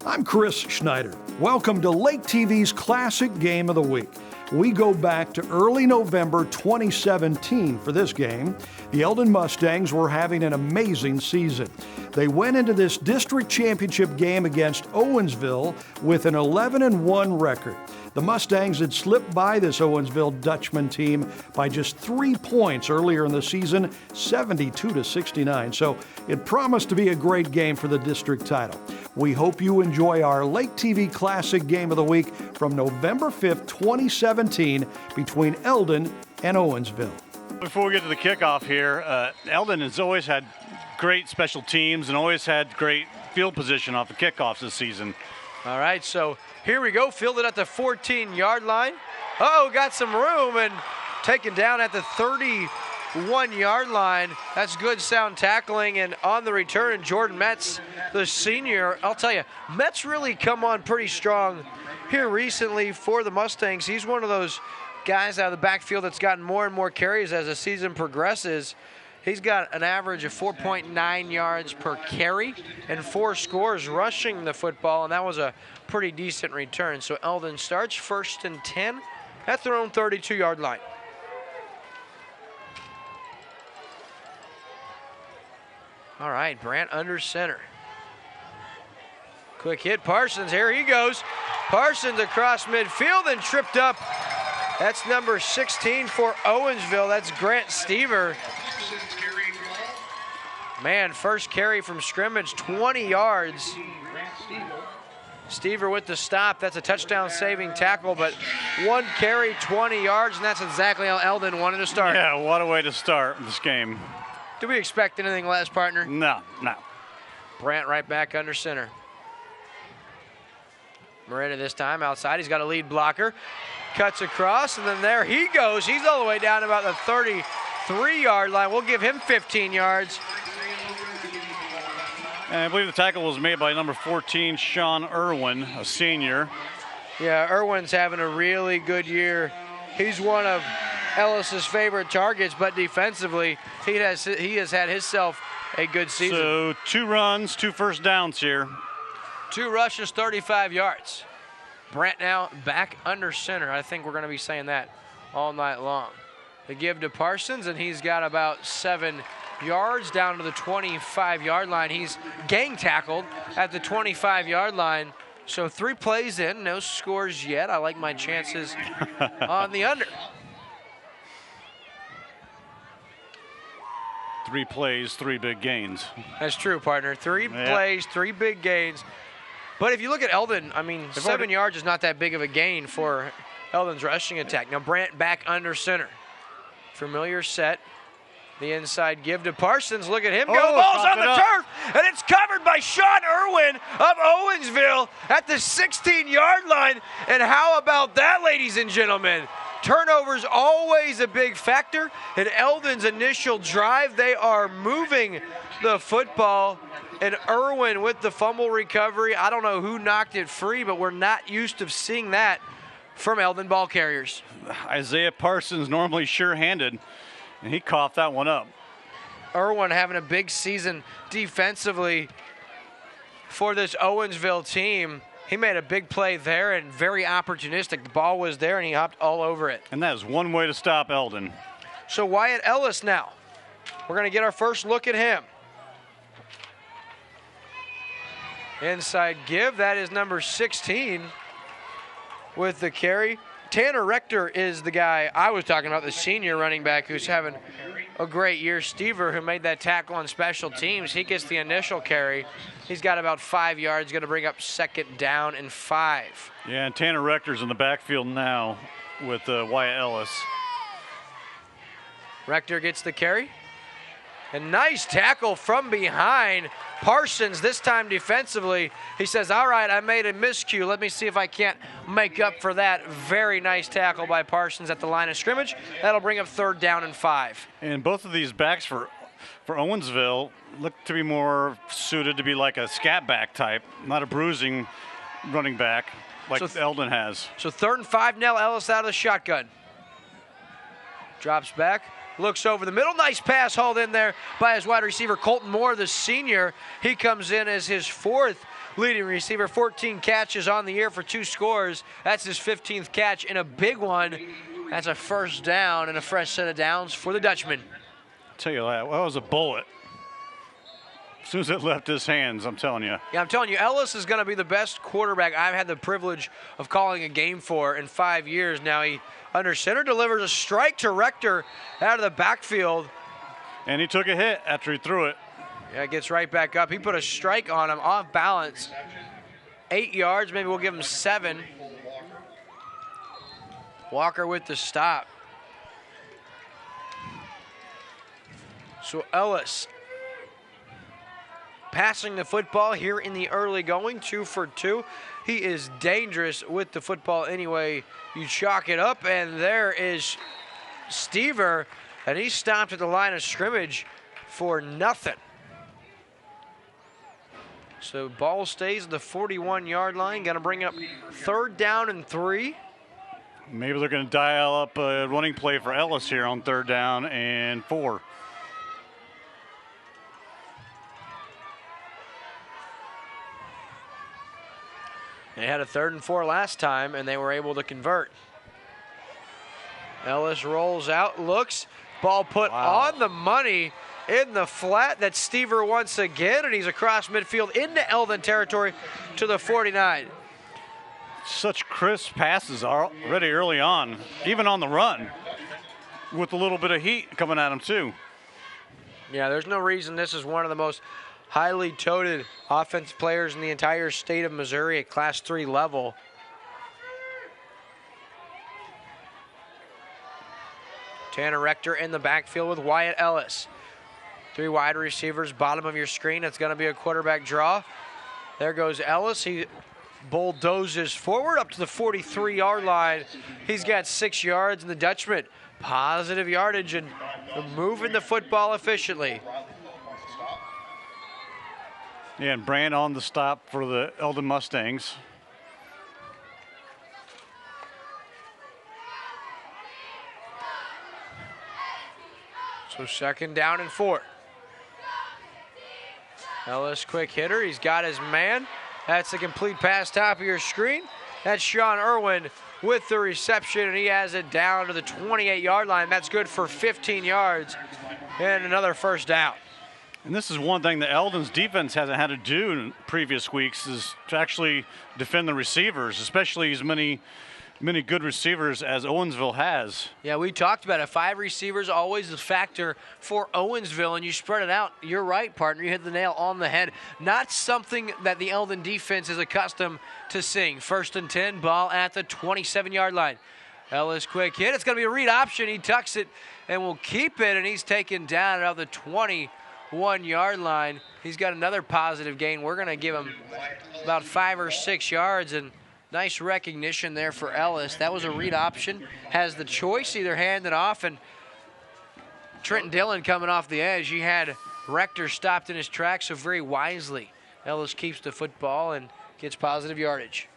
I'm Chris Schneider. Welcome to Lake TV's Classic Game of the Week. We go back to early November 2017 for this game. The Eldon Mustangs were having an amazing season. They went into this district championship game against Owensville with an 11-1 record. The Mustangs had slipped by this Owensville Dutchman team by just 3 points earlier in the season, 72-69. So it promised to be a great game for the district title. We hope you enjoy our Lake TV Classic Game of the Week from November 5th, 2017 between Eldon and Owensville. Before we get to the kickoff here, Eldon has always had great special teams and always had great field position off the kickoffs this season. All right, so here we go, fielded at the 14-yard line. Uh-oh, got some room and taken down at the 31-yard line. That's good sound tackling, and on the return, and Jordan Metz, the senior. I'll tell you, Metz really come on pretty strong here recently for the Mustangs. He's one of those guys out of the backfield that's gotten more and more carries as the season progresses. He's got an average of 4.9 yards per carry and 4 scores rushing the football, and that was a pretty decent return. So Eldon starts 1st and 10 at their own 32-yard line. All right, Brandt under center. Quick hit, Parsons, here he goes. Parsons across midfield and tripped up. That's number 16 for Owensville. That's Grant Stever. Man, first carry from scrimmage, 20 yards. Stever with the stop. That's a touchdown-saving tackle, but 1 carry, 20 yards, and that's exactly how Eldon wanted to start. Yeah, what a way to start this game. Do we expect anything less, partner? No. Brandt right back under center. Moreno this time outside. He's got a lead blocker. Cuts across, and then there he goes. He's all the way down about the 33-yard line. We'll give him 15 yards. And I believe the tackle was made by number 14, Sean Irwin, a senior. Yeah, Irwin's having a really good year. He's one of Ellis's favorite targets, but defensively, he has had himself a good season. So 2 runs, 2 first downs here. 2 rushes, 35 yards. Brandt now back under center. I think we're going to be saying that all night long. They give to Parsons, and he's got about 7 yards down to the 25-yard line. He's gang tackled at the 25-yard line. So 3 plays in, no scores yet. I like my chances on the under. 3 plays, 3 big gains. That's true, partner. 3 plays, 3 big gains. But if you look at Eldon, I mean, 7 yards is not that big of a gain for Eldon's rushing attack. Now Brandt back under center. Familiar set. The inside give to Parsons. Look at him go. Ball's on the turf, and it's covered by Sean Irwin of Owensville at the 16-yard line. And how about that, ladies and gentlemen? Turnovers always a big factor. In Eldon's initial drive, they are moving the football. And Irwin with the fumble recovery. I don't know who knocked it free, but we're not used to seeing that from Eldon ball carriers. Isaiah Parsons, normally sure-handed, and he coughed that one up. Irwin having a big season defensively for this Owensville team. He made a big play there and very opportunistic. The ball was there, and he hopped all over it. And that is one way to stop Eldon. So Wyatt Ellis now. We're going to get our first look at him. Inside give, that is number 16 with the carry. Tanner Rector is the guy I was talking about, the senior running back who's having a great year. Stever, who made that tackle on special teams, he gets the initial carry. He's got about 5 yards, going to bring up 2nd down and 5. Yeah, and Tanner Rector's in the backfield now with Wyatt Ellis. Rector gets the carry. A nice tackle from behind. Parsons, this time defensively, he says, all right, I made a miscue. Let me see if I can't make up for that. Very nice tackle by Parsons at the line of scrimmage. That'll bring up 3rd down and 5. And both of these backs for Owensville look to be more suited to be like a scat back type, not a bruising running back like Eldon has. So 3rd and 5 now, Ellis out of the shotgun. Drops back. Looks over the middle. Nice pass hauled in there by his wide receiver, Colton Moore, the senior. He comes in as his 4th leading receiver. 14 catches on the year for 2 scores. That's his 15th catch and a big one. That's a first down and a fresh set of downs for the Dutchman. I'll tell you that was a bullet. As soon as it left his hands, I'm telling you. Yeah, I'm telling you, Ellis is going to be the best quarterback I've had the privilege of calling a game for in 5 years now. He, under center, delivers a strike to Rector out of the backfield. And he took a hit after he threw it. Yeah, gets right back up. He put a strike on him off balance. 8 yards, maybe we'll give him 7. Walker with the stop. So Ellis passing the football here in the early going, 2 for 2. He is dangerous with the football anyway. You chalk it up, and there is Stever, and he stopped at the line of scrimmage for nothing. So ball stays at the 41-yard line. Going to bring up 3rd down and 3. Maybe they're going to dial up a running play for Ellis here on 3rd down and 4. They had a 3rd and 4 last time, and they were able to convert. Ellis rolls out, looks, ball put on the money in the flat. That's Stever once again, and he's across midfield into Eldon territory to the 49. Such crisp passes already early on, even on the run, with a little bit of heat coming at him too. Yeah, there's no reason this is one of the most highly touted offensive players in the entire state of Missouri at Class 3 level. Tanner Rector in the backfield with Wyatt Ellis. 3 wide receivers, bottom of your screen. It's going to be a quarterback draw. There goes Ellis. He bulldozes forward up to the 43-yard line. He's got 6 yards, and the Dutchman positive yardage and moving the football efficiently. Yeah, and Brand on the stop for the Eldon Mustangs. So 2nd down and 4. Ellis, quick hitter. He's got his man. That's a complete pass top of your screen. That's Sean Irwin with the reception, and he has it down to the 28-yard line. That's good for 15 yards and another first down. And this is one thing that Eldon's defense hasn't had to do in previous weeks, is to actually defend the receivers, especially as many good receivers as Owensville has. Yeah, we talked about it. 5 receivers always a factor for Owensville, and you spread it out. You're right, partner. You hit the nail on the head. Not something that the Eldon defense is accustomed to seeing. 1st and 10, ball at the 27-yard line. Ellis, quick hit. It's going to be a read option. He tucks it and will keep it, and he's taken down at the 21-yard line. He's got another positive gain. We're going to give him about 5 or 6 yards, and nice recognition there for Ellis. That was a read option. Has the choice, either hand it off, and Trenton Dillon coming off the edge. He had Rector stopped in his tracks, so very wisely Ellis keeps the football and gets positive yardage.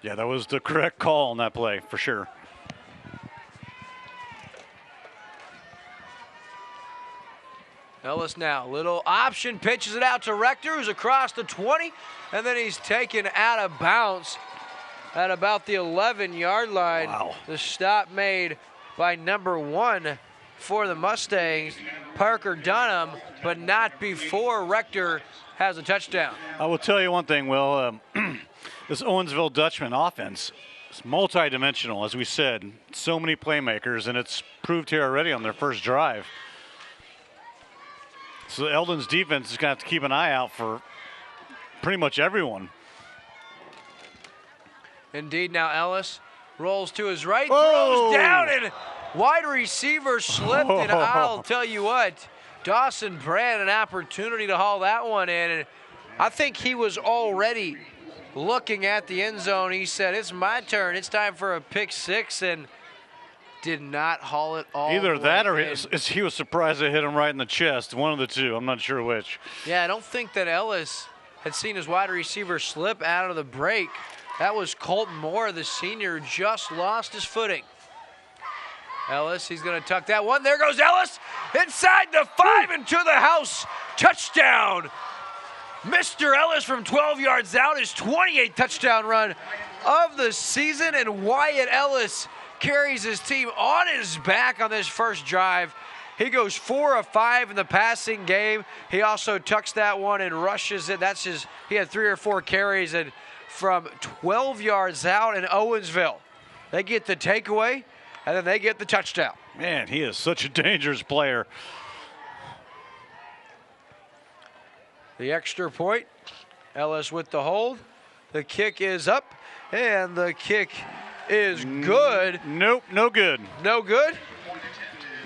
Yeah, that was the correct call on that play, for sure. Ellis now, little option, pitches it out to Rector, who's across the 20, and then he's taken out of bounds at about the 11-yard line. Wow. The stop made by number 1 for the Mustangs, Parker Dunham, but not before Rector has a touchdown. I will tell you one thing, Will. This Owensville Dutchman offense is multi-dimensional, as we said. So many playmakers, and it's proved here already on their first drive. So Eldon's defense is going to have to keep an eye out for pretty much everyone. Indeed, now Ellis rolls to his right, throws down, and wide receiver slipped, and I'll tell you what, Dawson Brand an opportunity to haul that one in, and I think he was already looking at the end zone. He said, it's my turn, it's time for a pick 6, and did not haul it all. Either that or in. he was surprised it hit him right in the chest. One of the two. I'm not sure which. Yeah, I don't think that Ellis had seen his wide receiver slip out of the break. That was Colton Moore, the senior, just lost his footing. Ellis, he's going to tuck that one. There goes Ellis inside the 5 and to the house. Touchdown. Mr. Ellis from 12 yards out, his 28th touchdown run of the season, and Wyatt Ellis carries his team on his back on this first drive. He goes 4 of 5 in the passing game. He also tucks that one and rushes it. He had 3 or 4 carries, and from 12 yards out in Owensville, they get the takeaway, and then they get the touchdown. Man, he is such a dangerous player. The extra point, Ellis with the hold. The kick is up, and the kick is good. Nope, no good. No good?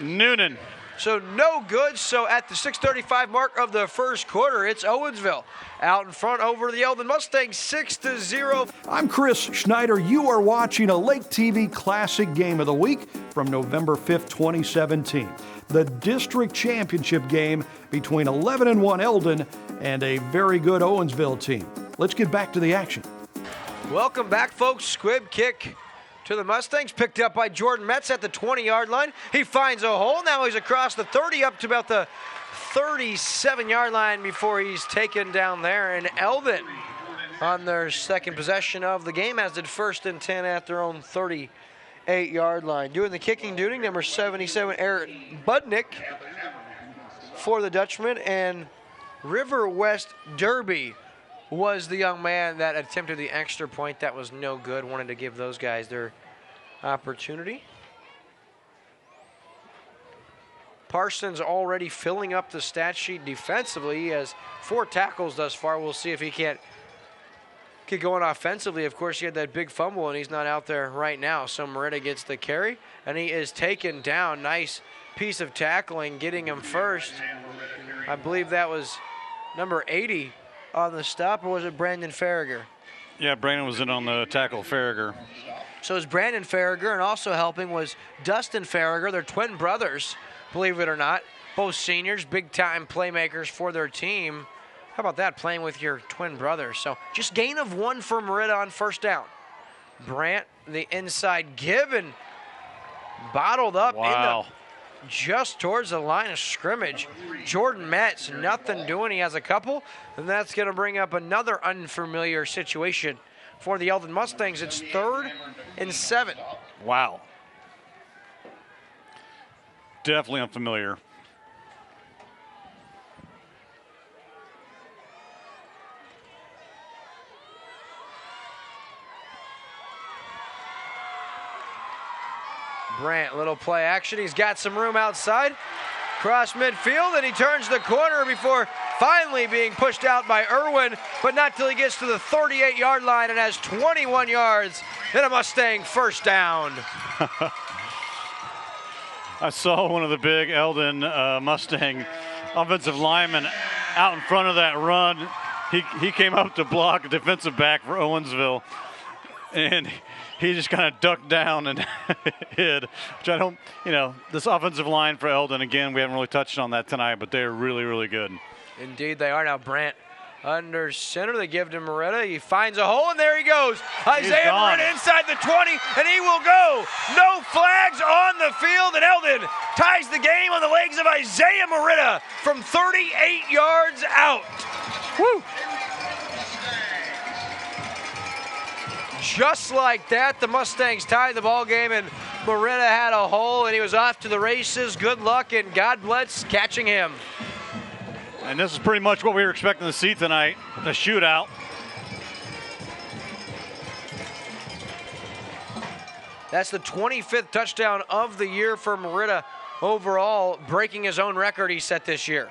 Noonan. So no good. So at the 6:35 mark of the first quarter, it's Owensville out in front over the Eldon Mustangs, 6-0. I'm Chris Schneider. You are watching a Lake TV Classic Game of the Week from November 5th, 2017. The district championship game between 11-1 Eldon and a very good Owensville team. Let's get back to the action. Welcome back, folks. Squib kick to the Mustangs, picked up by Jordan Metz at the 20-yard line. He finds a hole. Now he's across the 30 up to about the 37-yard line before he's taken down there. And Eldon on their second possession of the game, as did 1st and 10 at their own 38-yard line. Doing the kicking duty, number 77, Eric Budnick for the Dutchman, and River West Derby was the young man that attempted the extra point. That was no good. Wanted to give those guys their opportunity. Parsons already filling up the stat sheet defensively. He has 4 tackles thus far. We'll see if he can't get going offensively. Of course, he had that big fumble, and he's not out there right now. So Merida gets the carry, and he is taken down. Nice piece of tackling, getting him first. I believe that was number 80 on the stop, or was it Brandon Farragher? Yeah, Brandon was in on the tackle, Farragher. So it was Brandon Farragher, and also helping was Dustin Farragher. They're twin brothers, believe it or not. Both seniors, big-time playmakers for their team. How about that, playing with your twin brothers? So just gain of 1 for Merida on first down. Brant, the inside give, and bottled up Wow. just towards the line of scrimmage. Jordan Metz, nothing doing. He has a couple, and that's going to bring up another unfamiliar situation for the Eldon Mustangs. It's 3rd and 7. Wow. Definitely unfamiliar. Brant, little play action. He's got some room outside. Cross midfield, and he turns the corner before finally being pushed out by Irwin, but not till he gets to the 38-yard line and has 21 yards and a Mustang first down. I saw one of the big Eldon Mustang offensive linemen out in front of that run. He came up to block a defensive back for Owensville, and he just kind of ducked down and hid, which I don't, this offensive line for Eldon, again, we haven't really touched on that tonight, but they're really, really good. Indeed, they are. Now Brant under center. They give to Merida. He finds a hole, and there he goes. Isaiah Merida inside the 20, and he will go. No flags on the field, and Eldon ties the game on the legs of Isaiah Merida from 38 yards out. Woo! Just like that, the Mustangs tied the ball game, and Merida had a hole, and he was off to the races. Good luck, and God bless catching him. And this is pretty much what we were expecting to see tonight, the shootout. That's the 25th touchdown of the year for Merida overall, breaking his own record he set this year.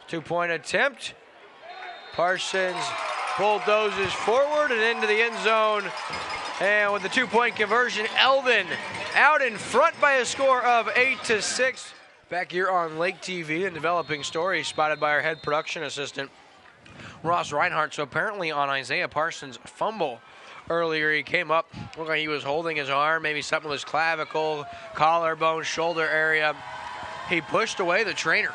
2-point attempt. Parsons bulldozes forward and into the end zone. And with the 2-point conversion, Eldon out in front by a score of 8-6. Back here on Lake TV, a developing story spotted by our head production assistant, Ross Reinhardt. So apparently on Isaiah Parsons' fumble earlier, he came up, looked like he was holding his arm, maybe something with his clavicle, collarbone, shoulder area. He pushed away the trainer.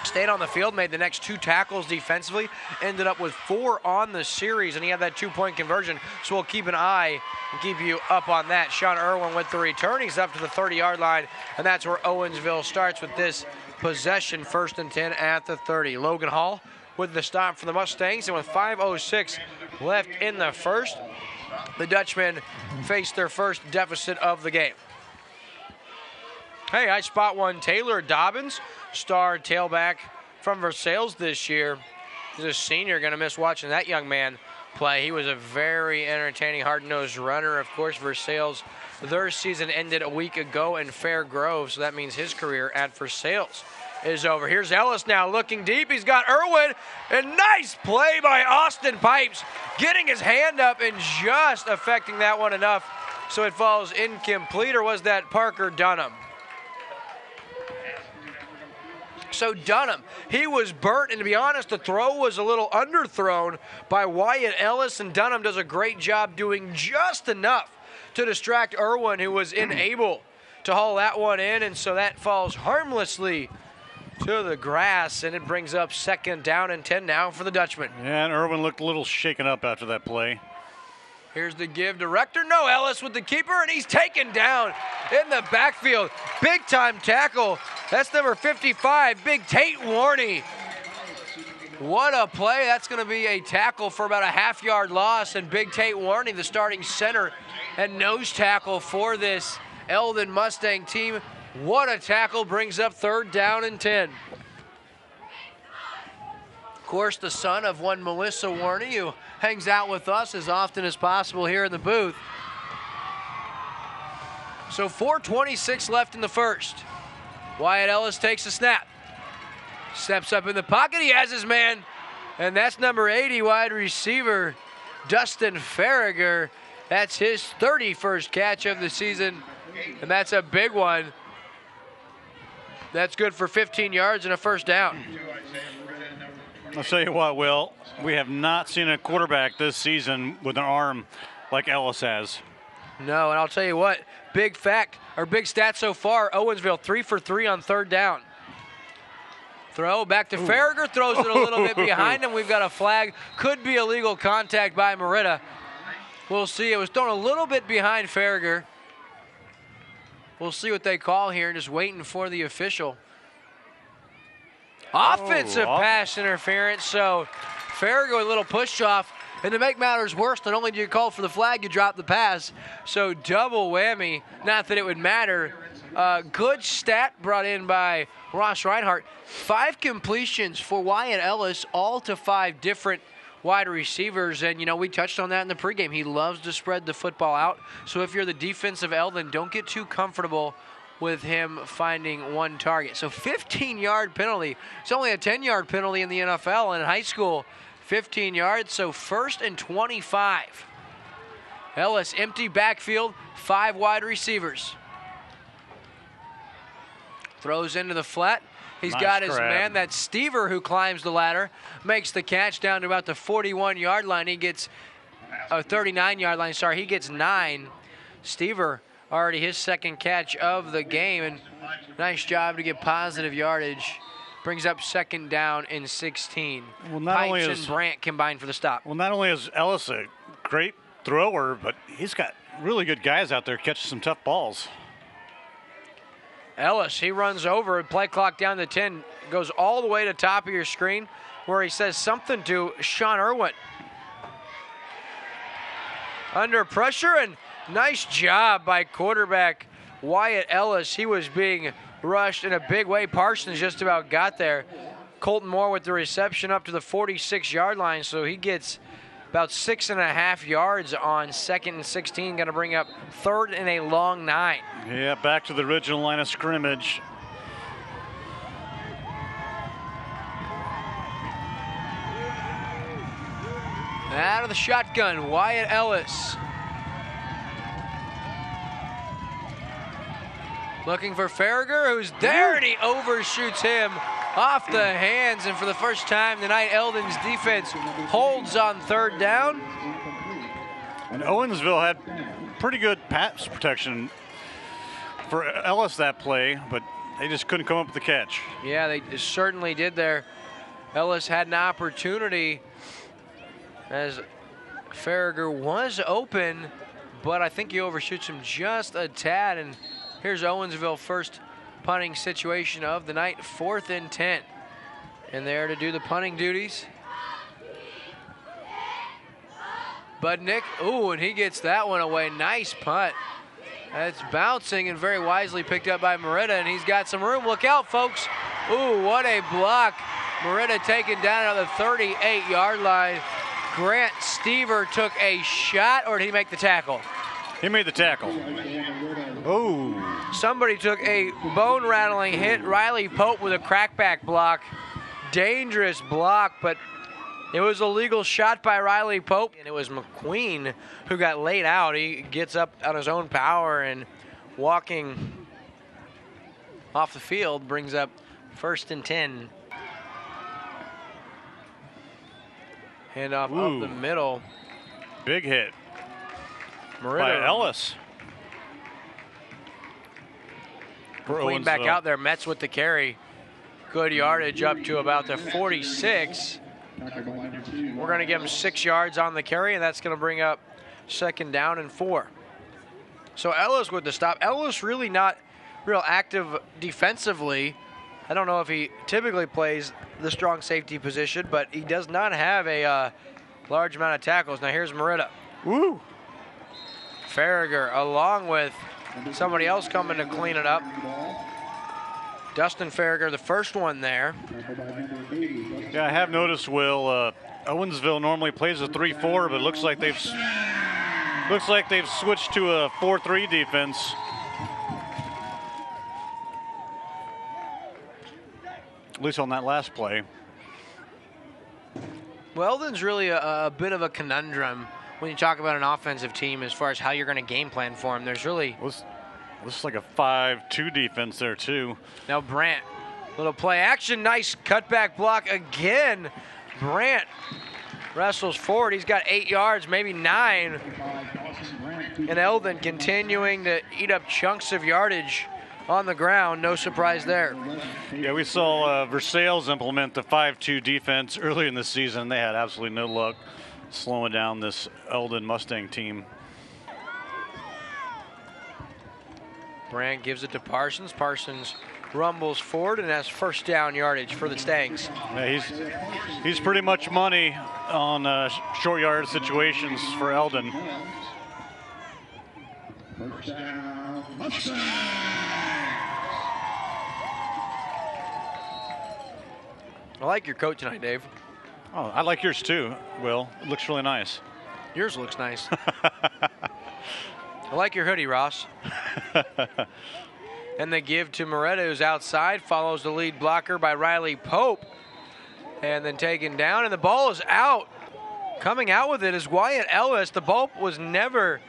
Stayed on the field, made the next 2 tackles defensively, ended up with 4 on the series, and he had that 2-point conversion, so we'll keep an eye and keep you up on that. Sean Irwin with the return. He's up to the 30-yard line, and that's where Owensville starts with this possession, 1st and 10 at the 30. Logan Hall with the stop for the Mustangs. And with 5:06 left in the first, the Dutchmen face their first deficit of the game. Hey, I spot one. Taylor Dobbins, star tailback from Versailles this year. He's a senior, going to miss watching that young man play. He was a very entertaining, hard-nosed runner. Of course, Versailles, their season ended a week ago in Fairgrove, so that means his career at Versailles is over. Here's Ellis now looking deep. He's got Irwin, and nice play by Austin Pipes, getting his hand up and just affecting that one enough so it falls incomplete, or was that Parker Dunham? So Dunham, he was burnt, and to be honest, the throw was a little underthrown by Wyatt Ellis, and Dunham does a great job doing just enough to distract Irwin, who was unable to haul that one in, and so that falls harmlessly to the grass, and it brings up 2nd down and 10 now for the Dutchman. Yeah, and Irwin looked a little shaken up after that play. Here's the give to Rector. No, Ellis with the keeper, and he's taken down in the backfield. Big-time tackle. That's number 55, Big Tate Warney. What a play. That's going to be a tackle for about a half-yard loss, and Big Tate Warney, the starting center and nose tackle for this Eldon Mustang team. What a tackle, brings up 3rd down and 10. Of course, the son of one Melissa Warney, who hangs out with us as often as possible here in the booth. So 4:26 left in the first. Wyatt Ellis takes a snap. Steps up in the pocket, he has his man, and that's number 80 wide receiver, Dustin Farragher. That's his 31st catch of the season, and that's a big one. That's good for 15 yards and a 1st down. I'll tell you what, Will, we have not seen a quarterback this season with an arm like Ellis has. No, and I'll tell you what, big fact, or big stat so far, Owensville 3 for 3 on 3rd down. Throw back to Farragher, throws it a little bit behind him. We've got a flag, could be illegal contact by Merida. We'll see, it was thrown a little bit behind Farragher. We'll see what they call here, just waiting for the official. Offensive pass interference, so Farragher a little push off. And to make matters worse, not only do you call for the flag, you drop the pass. So double whammy, not that it would matter. Good stat brought in by Ross Reinhardt. 5 completions for Wyatt Ellis, all to 5 different wide receivers. And, you know, we touched on that in the pregame. He loves to spread the football out. So if you're the defense of Eldon, don't get too comfortable with him finding one target. So 15-yard penalty. It's only a 10-yard penalty in the NFL, and in high school, 15 yards, so 1st and 25. Ellis, empty backfield, 5 wide receivers. Throws into the flat. He's got his man, that's Stever, who climbs the ladder, makes the catch down to about the 41-yard line. He gets a 39-yard line, sorry, he gets 9. Stever, already his 2nd catch of the game, and nice job to get positive yardage. Brings up 2nd down and 16. Well, not Pipes only and is Brandt combined for the stop. Well, not only is Ellis a great thrower, but he's got really good guys out there catching some tough balls. Ellis, he runs over, play clock down to 10, goes all the way to top of your screen where he says something to Sean Irwin. Under pressure, and nice job by quarterback Wyatt Ellis. He was being rushed in a big way. Parsons just about got there. Colton Moore with the reception up to the 46-yard line, so he gets about 6.5 yards on 2nd and 16, going to bring up 3rd and a long 9. Yeah, back to the original line of scrimmage. Out of the shotgun, Wyatt Ellis. Looking for Farragher, who's there, and he overshoots him off the hands. And for the first time tonight, Eldon's defense holds on 3rd down. And Owensville had pretty good pass protection for Ellis that play, but they just couldn't come up with the catch. Yeah, they certainly did there. Ellis had an opportunity as Farragher was open, but I think he overshoots him just a tad. And here's Owensville, first punting situation of the night, 4th and 10. in there to do the punting duties. Budnick, ooh, and he gets that one away. Nice punt. That's bouncing and very wisely picked up by Moretta, and he's got some room. Look out, folks. Ooh, what a block. Moretta taken down at the 38-yard line. Grant Stever took a shot, or did he make the tackle? He made the tackle. Oh. Somebody took a bone-rattling hit. Riley Pope with a crackback block. Dangerous block, but it was a legal shot by Riley Pope, and it was McQueen who got laid out. He gets up on his own power and walking off the field brings up 1st and 10. Hand off up the middle. Big hit Moretta, by Ellis. McQueen back out there. Metz with the carry. Good yardage up to about the 46. We're going to give him 6 yards on the carry, and that's going to bring up 2nd down and 4. So Ellis with the stop. Ellis really not real active defensively. I don't know if he typically plays the strong safety position, but he does not have a large amount of tackles. Now here's Moretta. Woo! Farragher along with somebody else coming to clean it up. Dustin Farragher, the first one there. Yeah, I have noticed, Will, Owensville normally plays a 3-4, but it looks like they've switched to a 4-3 defense. At least on that last play. Well, Eldon's really a bit of a conundrum when you talk about an offensive team as far as how you're going to game plan for them. There's really... This is like a 5-2 defense there, too. Now Brandt, little play action, nice cutback block again. Brandt wrestles forward. He's got 8 yards, maybe 9. And Eldon continuing to eat up chunks of yardage on the ground. No surprise there. Yeah, we saw Versailles implement the 5-2 defense earlier in the season. They had absolutely no luck slowing down this Eldon Mustang team. Brandt gives it to Parsons. Parsons rumbles forward and has 1st down yardage for the Stangs. Yeah, he's pretty much money on short yard situations for Eldon. I like your coat tonight, Dave. Oh, I like yours too, Will. It looks really nice. Yours looks nice. I like your hoodie, Ross. And they give to Moretta, who's outside, follows the lead blocker by Riley Pope. And then taken down, and the ball is out. Coming out with it is Wyatt Ellis. The ball was never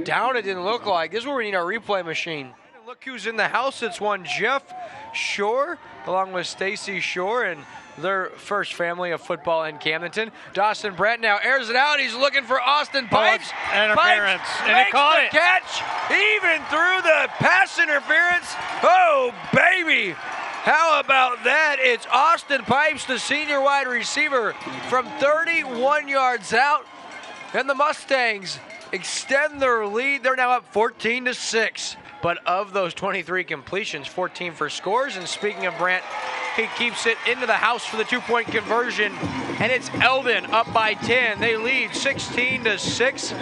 down, it didn't look like. This is where we need our replay machine. And look who's in the house. It's one Jeff Shore, along with Stacy Shore, and their first family of football in Camdenton. Dawson Brandt now airs it out. He's looking for Austin Pipes. Interference, Pipes and he caught it. Catch, even through the pass interference. Oh, baby. How about that? It's Austin Pipes, the senior wide receiver, from 31 yards out. And the Mustangs extend their lead. They're now up 14-6. But of those 23 completions, 14 for scores. And speaking of Brandt, he keeps it into the house for the 2-point conversion. And it's Eldon up by 10. They lead 16-6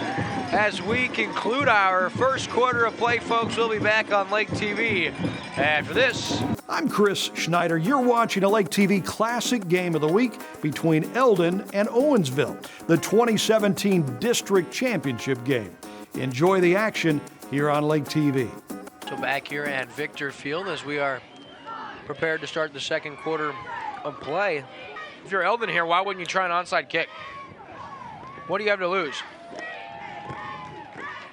as we conclude our first quarter of play, folks. We'll be back on Lake TV after this. I'm Chris Schneider. You're watching a Lake TV Classic Game of the Week between Eldon and Owensville, the 2017 District Championship game. Enjoy the action here on Lake TV. So back here at Victor Field as we are prepared to start the second quarter of play. If you're Eldon here, why wouldn't you try an onside kick? What do you have to lose?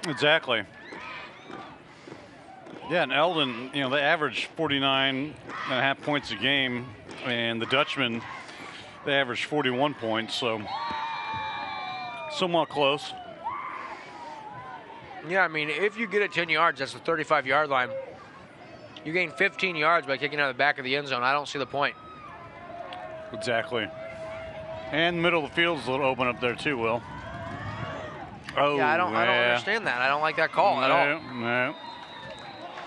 Exactly. Yeah, and Eldon, you know, they average 49.5 points a game, and the Dutchman, they average 41 points, so somewhat close. Yeah, I mean, if you get it 10 yards, that's the 35-yard line. You gain 15 yards by kicking out of the back of the end zone. I don't see the point. Exactly. And middle of the field's a little open up there too, Will. Oh, yeah, I don't understand that. I don't like that call at all. No.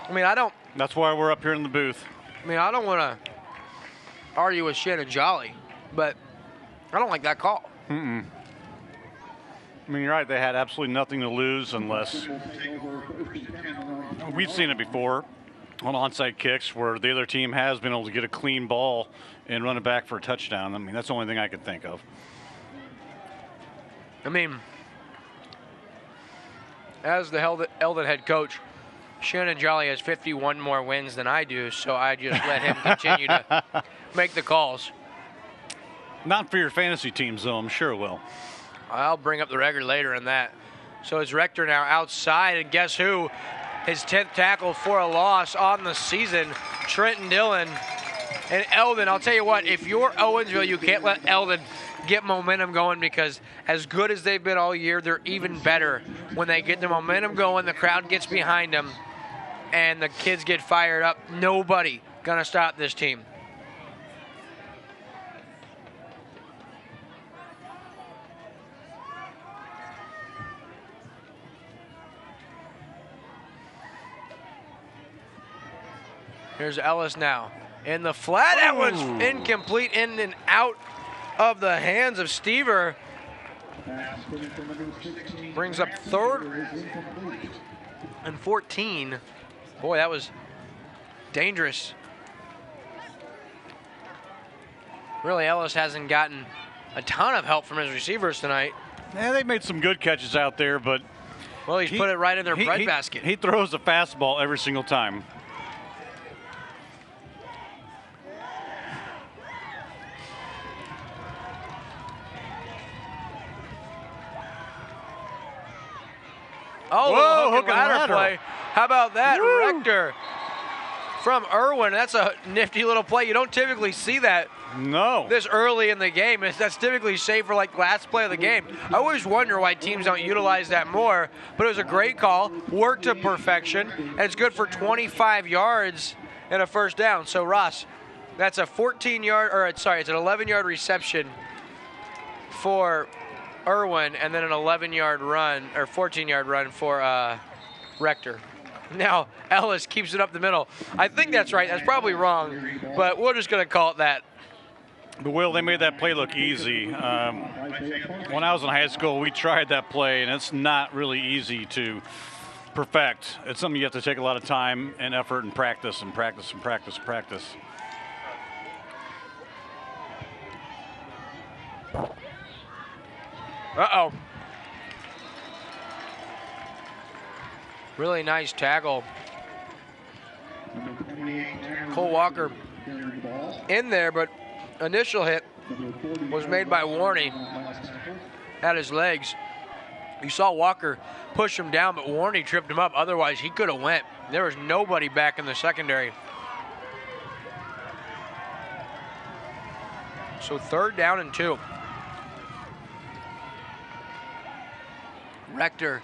I mean, I don't. That's why we're up here in the booth. I mean, I don't want to argue with Shannon Jolly, but I don't like that call. I mean, you're right. They had absolutely nothing to lose unless we've seen it before on onside kicks where the other team has been able to get a clean ball and run it back for a touchdown. I mean, that's the only thing I could think of. I mean, as the Eldon head coach, Shannon Jolly has 51 more wins than I do, so I just let him continue to make the calls. Not for your fantasy teams, though. I'm sure it will. I'll bring up the record later in that. So it's Rector now outside, and guess who? His 10th tackle for a loss on the season, Trenton Dillon. And Eldon, I'll tell you what, if you're Owensville, you can't let Eldon get momentum going, because as good as they've been all year, they're even better when they get the momentum going, the crowd gets behind them, and the kids get fired up. Nobody gonna stop this team. Here's Ellis now in the flat. That one's incomplete, in and out of the hands of Stever. Brings up 3rd and 14. Boy, that was dangerous. Really, Ellis hasn't gotten a ton of help from his receivers tonight. Yeah, they made some good catches out there, but well, he's put it right in their breadbasket. He throws a fastball every single time. Oh, whoa, hook and ladder play. How about that? Woo. Rector from Irwin. That's a nifty little play. You don't typically see that this early in the game. That's typically saved for like last play of the game. I always wonder why teams don't utilize that more, but it was a great call, worked to perfection, and it's good for 25 yards and a first down. So Ross, that's a 14-yard, or sorry, it's an 11-yard reception for Irwin, and then an 11-yard run, or 14-yard run for Rector. Now, Ellis keeps it up the middle. I think that's right. That's probably wrong, but we're just going to call it that. But, Will, they made that play look easy. When I was in high school, we tried that play, and it's not really easy to perfect. It's something you have to take a lot of time and effort and practice and practice and practice and practice. Uh-oh. Really nice tackle. Cole Walker in there, but initial hit was made by Warney at his legs. You saw Walker push him down, but Warney tripped him up. Otherwise, he could have went. There was nobody back in the secondary. So 3rd down and 2. Rector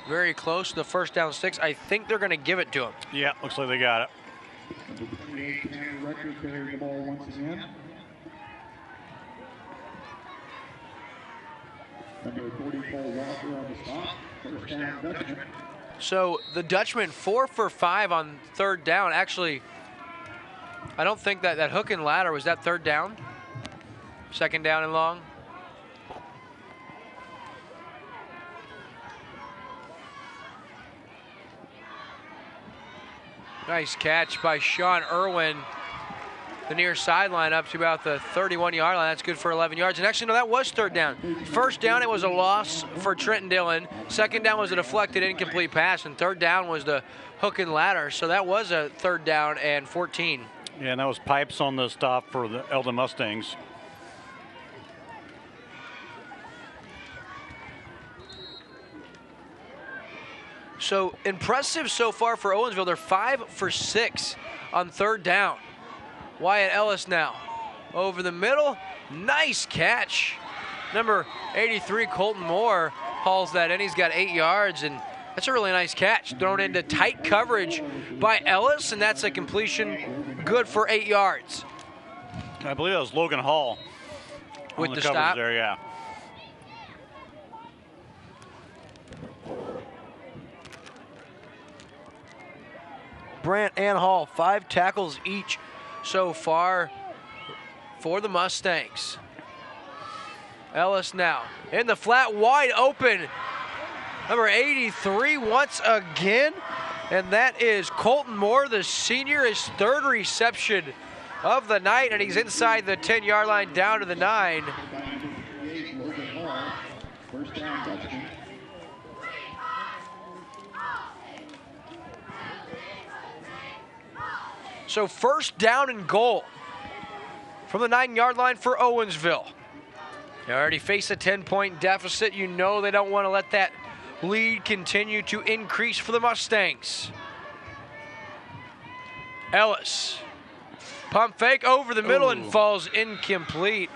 very close to the first down sticks. I think they're going to give it to him. Yeah, looks like they got it. Rector carrying the ball once again. Number 44, Walker on the stop. First down, Dutchman. So the Dutchman 4 for 5 on 3rd down. Actually, I don't think that hook and ladder, was that 3rd down? 2nd down and long? Nice catch by Sean Irwin. The near sideline up to about the 31-yard line. That's good for 11 yards. And actually, no, that was 3rd down. 1st down, it was a loss for Trenton Dillon. 2nd down was a deflected incomplete pass. And 3rd down was the hook and ladder. So that was a 3rd down and 14. Yeah, and that was pipes on the stop for the Eldon Mustangs. So impressive so far for Owensville. They're 5 for 6 on 3rd down. Wyatt Ellis now over the middle. Nice catch. Number 83, Colton Moore, hauls that in. He's got 8 yards, and that's a really nice catch. Thrown into tight coverage by Ellis, and that's a completion good for 8 yards. I believe that was Logan Hall with on the coverage stop there, yeah. Brandt and Hall, 5 tackles each so far. for the Mustangs. Ellis now in the flat, wide open. Number 83 once again, and that is Colton Moore, the senior, his third reception of the night, and he's inside the 10-yard line down to the 9. First down, Dutchman. So first down and goal from the 9-yard line for Owensville. They already face a 10-point deficit. You know they don't want to let that lead continue to increase for the Mustangs. Ellis, pump fake over the middle and falls incomplete.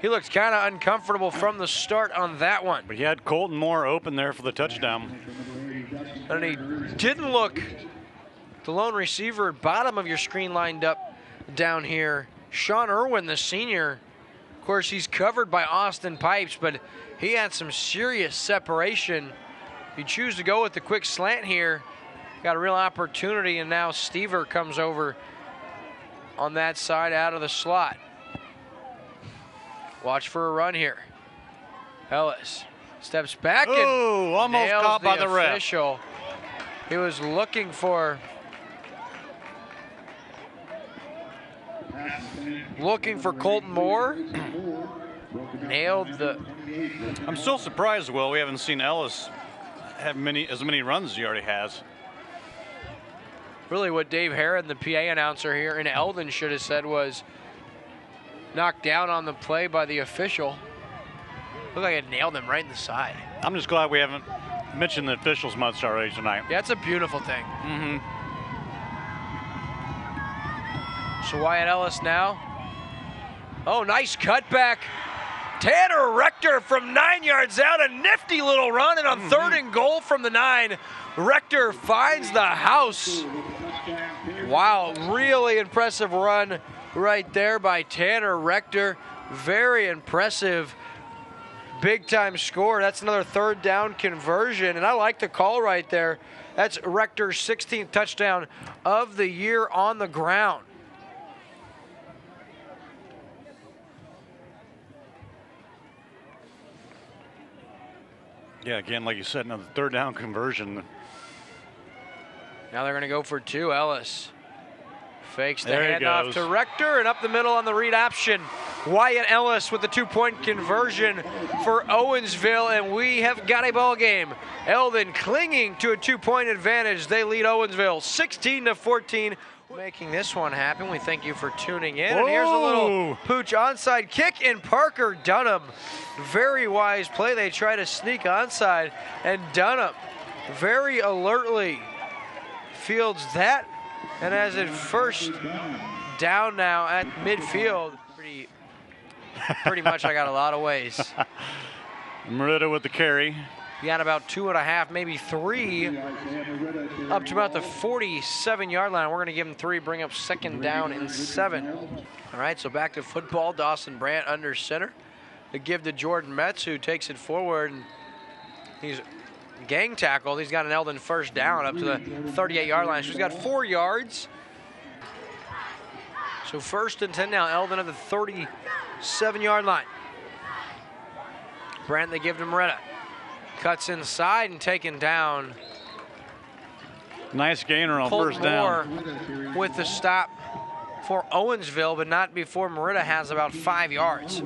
He looked kind of uncomfortable from the start on that one. But he had Colton Moore open there for the touchdown. And he didn't look, the lone receiver, bottom of your screen lined up down here. Sean Irwin, the senior. Of course, he's covered by Austin Pipes, but he had some serious separation. If you choose to go with the quick slant here, got a real opportunity, and now Stever comes over on that side out of the slot. Watch for a run here. Ellis steps back and almost nails caught by the ref. Official. He was looking for Colton Moore. Nailed the. I'm still surprised, Will, we haven't seen Ellis have as many runs as he already has. Really what Dave Herron, the PA announcer here in Eldon, should have said was knocked down on the play by the official. Looked like it nailed him right in the side. I'm just glad we haven't mentioned the officials much already tonight. Yeah, it's a beautiful thing. Mm-hmm. So Wyatt Ellis now. Oh, nice cutback. Tanner Rector from 9 yards out, a nifty little run, and on third and goal from the 9, Rector finds the house. Wow, really impressive run right there by Tanner Rector. Very impressive, big-time score. That's another third down conversion, and I like the call right there. That's Rector's 16th touchdown of the year on the ground. Yeah, again, like you said, another third down conversion. Now they're going to go for 2. Ellis fakes the There he handoff goes. to Rector, and up the middle on the read option. Wyatt Ellis with the 2-point conversion for Owensville, and we have got a ball game. Eldon clinging to a 2-point advantage. They lead Owensville 16-14. Making this one happen. We thank you for tuning in. And here's a little pooch onside kick, and Parker Dunham. Very wise play. They try to sneak onside, and Dunham very alertly fields that. And as it first down now at midfield, pretty much I got a lot of ways. Merida with the carry. He got about 2.5, maybe 3, up to about the 47-yard line. We're going to give him 3, bring up second down and 7. All right, so back to football. Dawson Brandt under center. The give to Jordan Metz, who takes it forward. And he's gang tackled. He's got an Eldon first down up to the 38-yard line. So he's got 4 yards. So first and 10 now. Eldon at the 37-yard line. Brandt, they give to Merida. Cuts inside and taken down. Nice gainer on Colton first down. Moore with the stop for Owensville, but not before Merida has about 5 yards.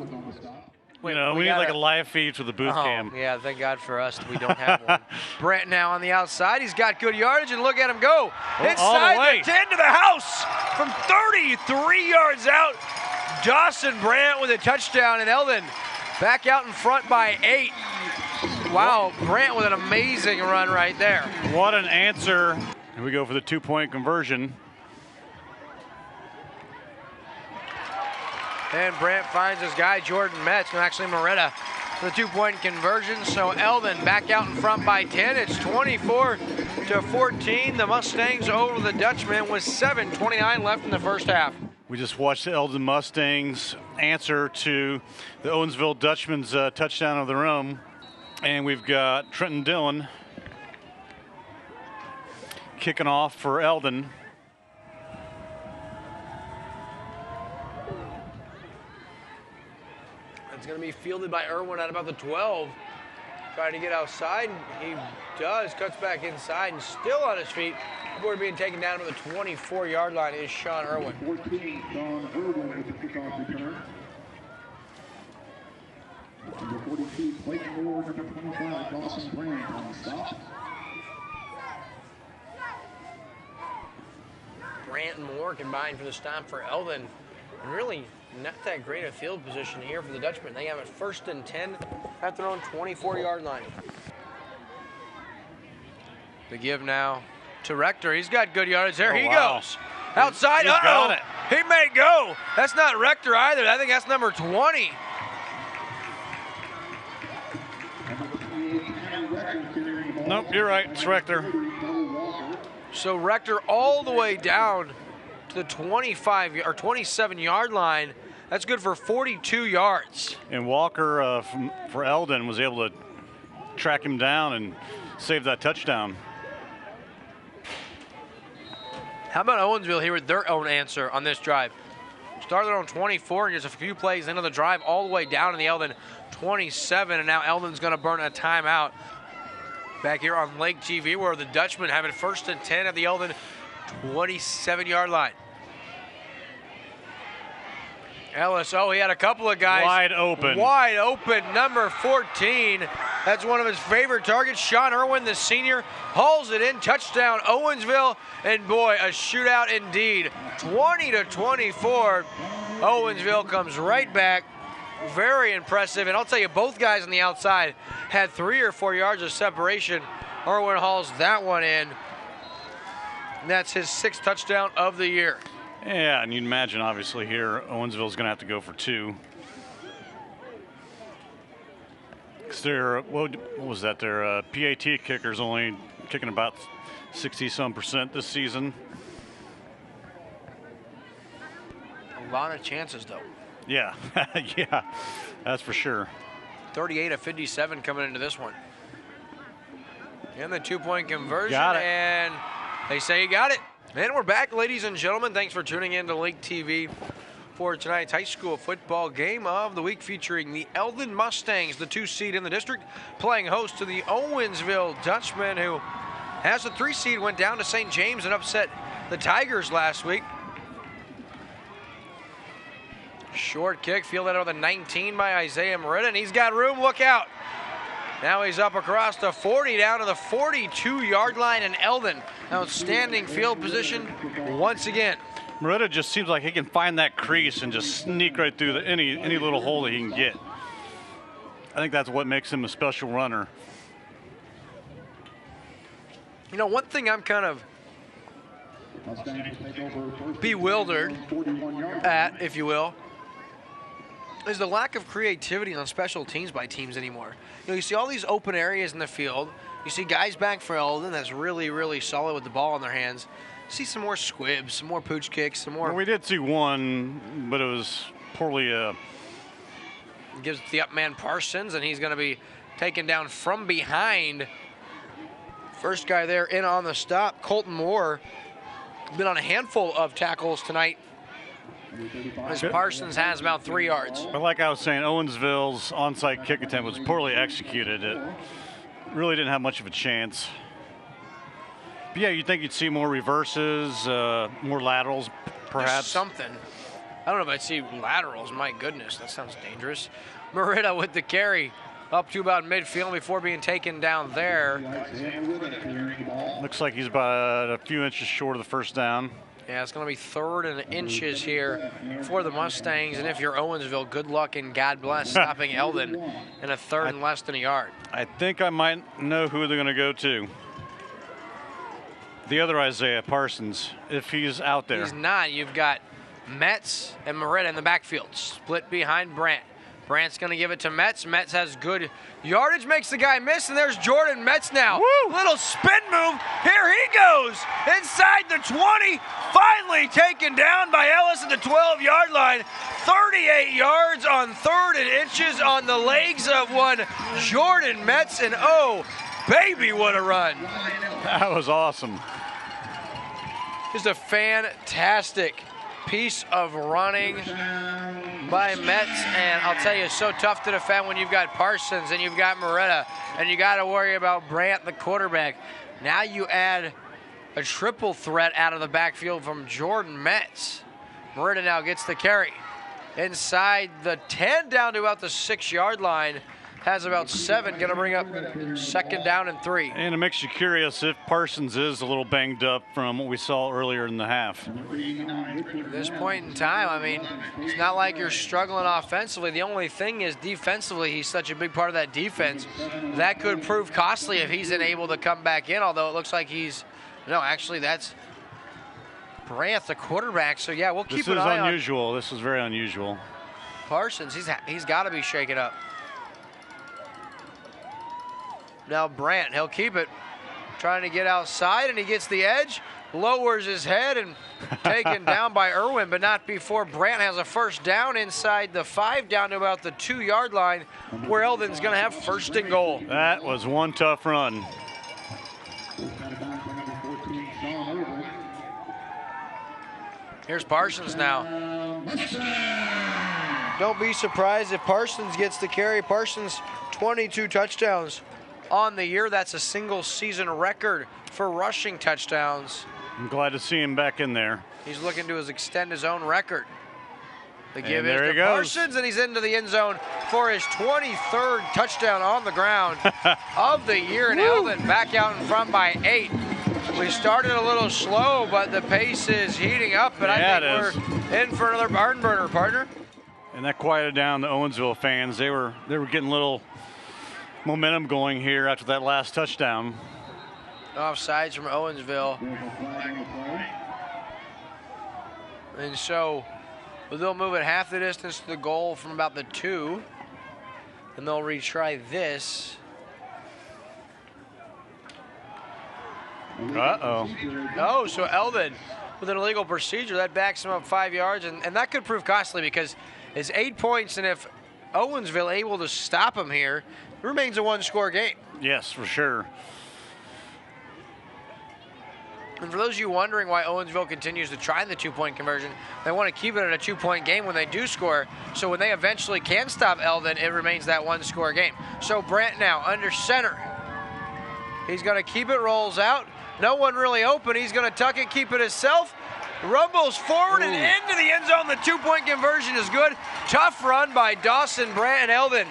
We need like a live feed for the booth cam. Yeah, thank God for us that we don't have one. Brent now on the outside. He's got good yardage, and look at him go. Inside the 10 to the house from 33 yards out. Dawson Brandt with a touchdown, and Eldon back out in front by 8. Wow, Brandt with an amazing run right there. What an answer. Here we go for the 2-point conversion. And Brandt finds his guy, Jordan Metz, and actually Merida for the 2-point conversion. So Eldon back out in front by 10. It's 24-14. The Mustangs over the Dutchman with 7:29 left in the first half. We just watched the Eldon Mustangs answer to the Owensville Dutchman's touchdown of their own. And we've got Trenton Dillon kicking off for Eldon. going to be fielded by Irwin at about the 12. Trying to get outside, and he does. Cuts back inside and still on his feet. Before being taken down to the 24-yard line is Sean Irwin. 14, Sean Irwin with the kickoff return. Number 42, Clayton Moore. Number 25, Dawson Grant on the stop. Grant and Moore combined for the stop for Eldon. And really not that great a field position here for the Dutchman. They have it 1st and 10 at their own 24-yard line. The give now to Rector. He's got good yardage. There he goes. Outside. He's got it. He may go. That's not Rector either. I think that's number 20. Nope, you're right. It's Rector. So Rector all the way down to the 25 or 27-yard line. That's good for 42 yards. And Walker for Eldon was able to track him down and save that touchdown. How about Owensville here with their own answer on this drive? Started on 24 and just a few plays into the drive all the way down to the Eldon 27, and now Eldon's going to burn a timeout. Back here on Lake TV, where the Dutchmen have it 1st and 10 at the Eldon 27-yard line. Ellis, he had a couple of guys wide open. Wide open, number 14. That's one of his favorite targets. Sean Irwin, the senior, hauls it in. Touchdown, Owensville. And boy, a shootout indeed. 20-24. Owensville comes right back. Very impressive. And I'll tell you, both guys on the outside had 3 or 4 yards of separation. Irwin hauls that one in. And that's his 6th touchdown of the year. Yeah, and you'd imagine, obviously, here, Owensville's going to have to go for 2. Because their, what was that, their PAT kicker's only kicking about 60-some% this season. A lot of chances, though. Yeah, yeah, that's for sure. 38 of 57 coming into this one. And the 2-point conversion, Got it. and they say you got it. And we're back, ladies and gentlemen. Thanks for tuning in to Lake TV for tonight's high school football game of the week, featuring the Eldon Mustangs, the 2 seed in the district, playing host to the Owensville Dutchman, who has the 3 seed, went down to St. James and upset the Tigers last week. Short kick, fielded out of the 19 by Isaiah Merida, and he's got room. Look out. Now he's up across the 40, down to the 42-yard line, and Eldon, outstanding field position once again. Merida just seems like he can find that crease and just sneak right through any little hole that he can get. I think that's what makes him a special runner. You know, one thing I'm kind of bewildered at, if you will, is the lack of creativity on special teams by teams anymore. You know, you see all these open areas in the field. You see guys back for Eldon that's really, really solid with the ball in their hands. You see some more squibs, some more pooch kicks, some more. Well, we did see one, but it was poorly. Gives the up man Parsons, and he's going to be taken down from behind. First guy there in on the stop, Colton Moore. Been on a handful of tackles tonight, as Parsons has about 3 yards. But like I was saying, Owensville's onside kick attempt was poorly executed. It really didn't have much of a chance. But yeah, you'd think you'd see more reverses, more laterals, perhaps. There's something. I don't know if I'd see laterals. My goodness, that sounds dangerous. Merida with the carry up to about midfield before being taken down there. Looks like he's about a few inches short of the first down. Yeah, it's going to be 3rd and inches here for the Mustangs. And if you're Owensville, good luck and God bless stopping Eldon in a 3rd and less than a yard. I think I might know who they're going to go to. The other Isaiah Parsons, if he's out there. He's not. You've got Metz and Merida in the backfield, split behind Brandt. Brandt's going to give it to Metz. Metz has good yardage, makes the guy miss, and there's Jordan Metz now. Woo! Little spin move. Here he goes inside the 20. Finally taken down by Ellis at the 12-yard line. 38 yards on 3rd and inches on the legs of one Jordan Metz, and oh, baby, what a run. That was awesome. Just a fantastic piece of running by Metz, and I'll tell you, it's so tough to defend when you've got Parsons and you've got Moretta, and you got to worry about Brandt, the quarterback. Now you add a triple threat out of the backfield from Jordan Metz. Moretta now gets the carry inside the 10 down to about the 6-yard line. Has about 7, going to bring up 2nd down and 3. And it makes you curious if Parsons is a little banged up from what we saw earlier in the half. At this point in time, I mean, it's not like you're struggling offensively. The only thing is defensively, he's such a big part of that defense. That could prove costly if he's unable to come back in, although it looks like he's, no, actually that's Brandt, the quarterback. So yeah, we'll keep an eye on. This is unusual. This is very unusual. Parsons, he's got to be shaken up. Now Brandt, he'll keep it, trying to get outside, and he gets the edge, lowers his head, and taken down by Irwin, but not before Brandt has a 1st down inside the 5, down to about the 2-yard line, where Eldon's going to have 1st and goal. That was one tough run. Here's Parsons now. Don't be surprised if Parsons gets the carry. Parsons, 22 touchdowns on the year. That's a single season record for rushing touchdowns. I'm glad to see him back in there. He's looking to extend his own record. The give there is he to goes. Parsons, and he's into the end zone for his 23rd touchdown on the ground of the year. And Eldon back out in front by 8. We started a little slow, but the pace is heating up, and I think we're in for another barn burner, partner. And that quieted down the Owensville fans. They were getting a little momentum going here after that last touchdown. Offsides from Owensville. And so they'll move it half the distance to the goal from about the 2. And they'll retry this. Uh-oh. No, so Eldon with an illegal procedure, that backs him up 5 yards, and that could prove costly because it's 8 points, and if Owensville able to stop him here, it remains a 1-score game. Yes, for sure. And for those of you wondering why Owensville continues to try the 2-point conversion, they want to keep it at a 2-point game when they do score. So when they eventually can stop Eldon, it remains that 1-score game. So Brandt now under center. He's going to keep it, rolls out. No one really open. He's going to tuck it, keep it himself. Rumbles forward and into the end zone. The 2-point conversion is good. Tough run by Dawson, Brandt, and Eldon.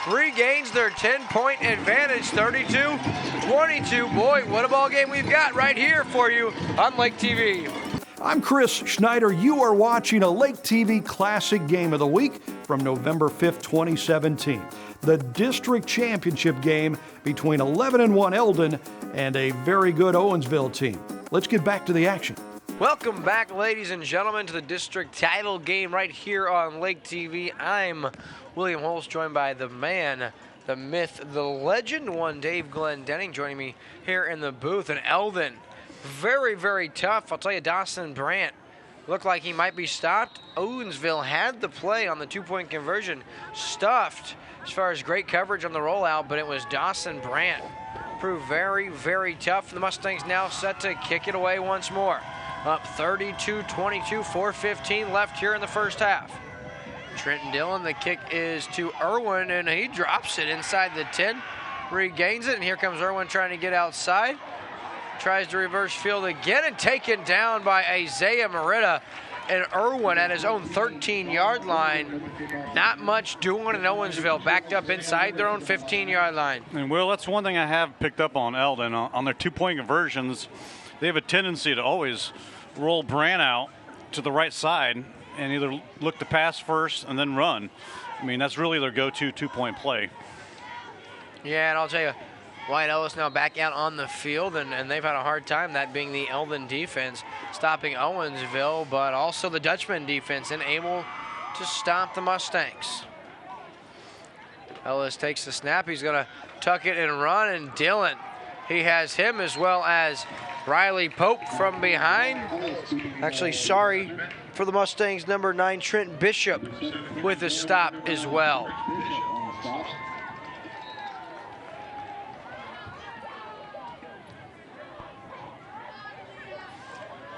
Regains their 10-point advantage, 32-22. Boy, what a ball game we've got right here for you on Lake TV. I'm Chris Schneider. You are watching a Lake TV Classic Game of the Week from November 5th, 2017. The district championship game between 11-1 Eldon and a very good Owensville team. Let's get back to the action. Welcome back, ladies and gentlemen, to the district title game right here on Lake TV. I'm William Holst, joined by the man, the myth, the legend, one Dave Glendenning, joining me here in the booth. And Eldon, very, very tough. I'll tell you, Dawson Brandt looked like he might be stopped. Owensville had the play on the 2-point conversion, stuffed as far as great coverage on the rollout, but it was Dawson Brandt. Proved very, very tough. The Mustangs now set to kick it away once more. Up 32-22, 4:15 left here in the first half. Trenton Dillon, the kick is to Irwin, and he drops it inside the 10, regains it, and here comes Irwin trying to get outside. Tries to reverse field again and taken down by Isaiah Moretta. And Irwin at his own 13-yard line. Not much doing in Owensville, backed up inside their own 15-yard line. And Will, that's one thing I have picked up on Eldon. On their 2-point conversions, they have a tendency to always roll Brandt out to the right side and either look to pass first and then run. I mean, that's really their go-to 2-point play. Yeah, and I'll tell you, Wyatt Ellis now back out on the field, and they've had a hard time, that being the Eldon defense, stopping Owensville, but also the Dutchman defense, unable to stop the Mustangs. Ellis takes the snap. He's going to tuck it and run, and Dillon, he has him as well as Riley Pope from behind. Actually, sorry for the Mustangs, number 9, Trent Bishop, with a stop as well.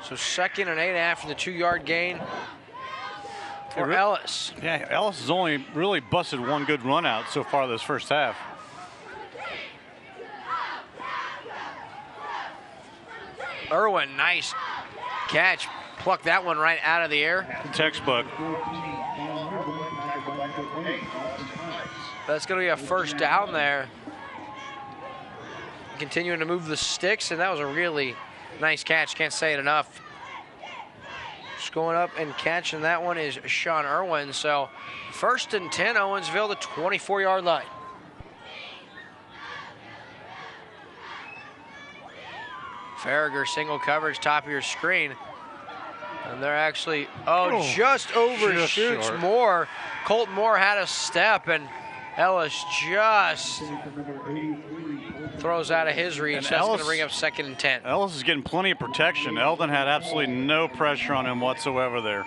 So 2nd and 8 after the 2-yard gain for Ellis. Yeah, Ellis has only really busted one good run out so far this first half. Irwin, nice catch. Plucked that one right out of the air. Textbook. That's going to be a first down there. Continuing to move the sticks, and that was a really nice catch. Can't say it enough. Just going up and catching that one is Sean Irwin. So 1st and 10, Owensville, the 24-yard line. Farragher, single coverage, top of your screen. And they're actually, just overshoots Moore. Colton Moore had a step, and Ellis just throws out of his reach. That's going to bring up 2nd and 10. Ellis is getting plenty of protection. Eldon had absolutely no pressure on him whatsoever there.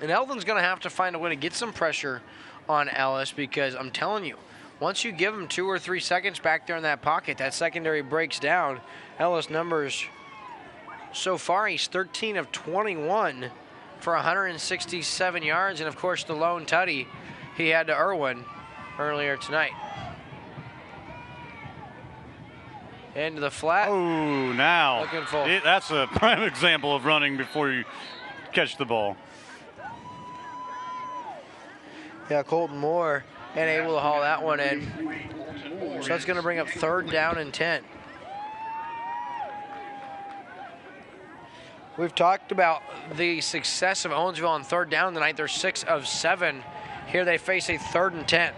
And Eldon's going to have to find a way to get some pressure on Ellis, because I'm telling you, once you give him 2 or 3 seconds back there in that pocket, that secondary breaks down. Ellis numbers so far, he's 13 of 21 for 167 yards. And, of course, the lone tutty he had to Irwin earlier tonight. Into the flat. Oh, now. Looking full. That's a prime example of running before you catch the ball. Yeah, Colton Moore and able to haul that one in. So that's going to bring up 3rd down and 10. We've talked about the success of Owensville on 3rd down tonight. They're 6 of 7. Here they face a 3rd and 10.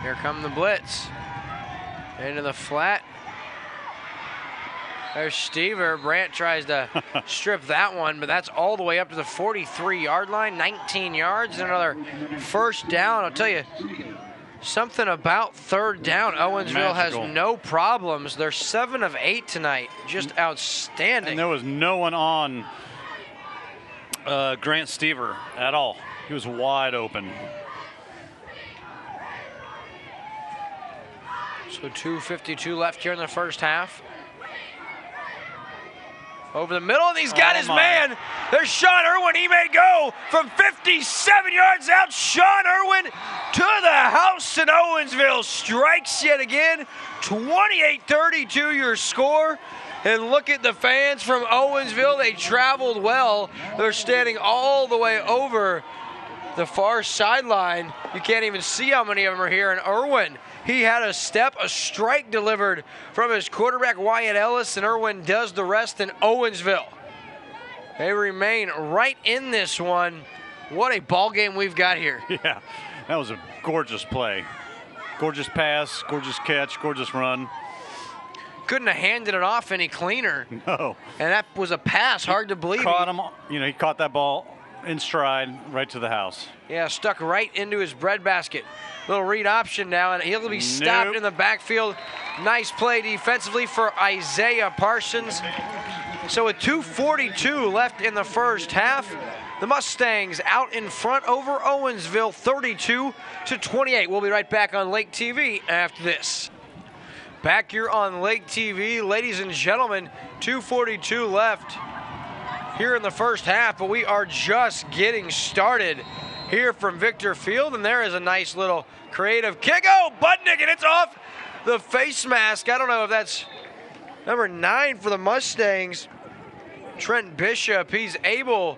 Here come the blitz. Into the flat. There's Stever. Brandt tries to strip that one, but that's all the way up to the 43-yard line. 19 yards, another first down. I'll tell you, something about 3rd down. Owensville has no problems. They're 7 of 8 tonight. Just outstanding. And there was no one on Grant Stever at all. He was wide open. So 2:52 left here in the first half. Over the middle, and he's got his man. There's Sean Irwin. He may go from 57 yards out. Sean Irwin to the house in Owensville. Strikes yet again. 28-32 your score. And look at the fans from Owensville. They traveled well. They're standing all the way over the far sideline. You can't even see how many of them are here. And Irwin, he had a step, a strike delivered from his quarterback, Wyatt Ellis, and Irwin does the rest in Owensville. They remain right in this one. What a ball game we've got here. Yeah, that was a gorgeous play. Gorgeous pass, gorgeous catch, gorgeous run. Couldn't have handed it off any cleaner. No. And that was a pass, hard to believe. Caught him, he caught that ball in stride right to the house. Yeah, stuck right into his breadbasket. Little read option now, and he'll be stopped in the backfield. Nice play defensively for Isaiah Parsons. So with 2:42 left in the first half, the Mustangs out in front over Owensville, 32-28. We'll be right back on Lake TV after this. Back here on Lake TV, ladies and gentlemen, 2:42 left here in the first half, but we are just getting started here from Victor Field, and there is a nice little creative kick. Oh, Budnick, and it's off the face mask. I don't know if that's number 9 for the Mustangs. Trent Bishop, he's able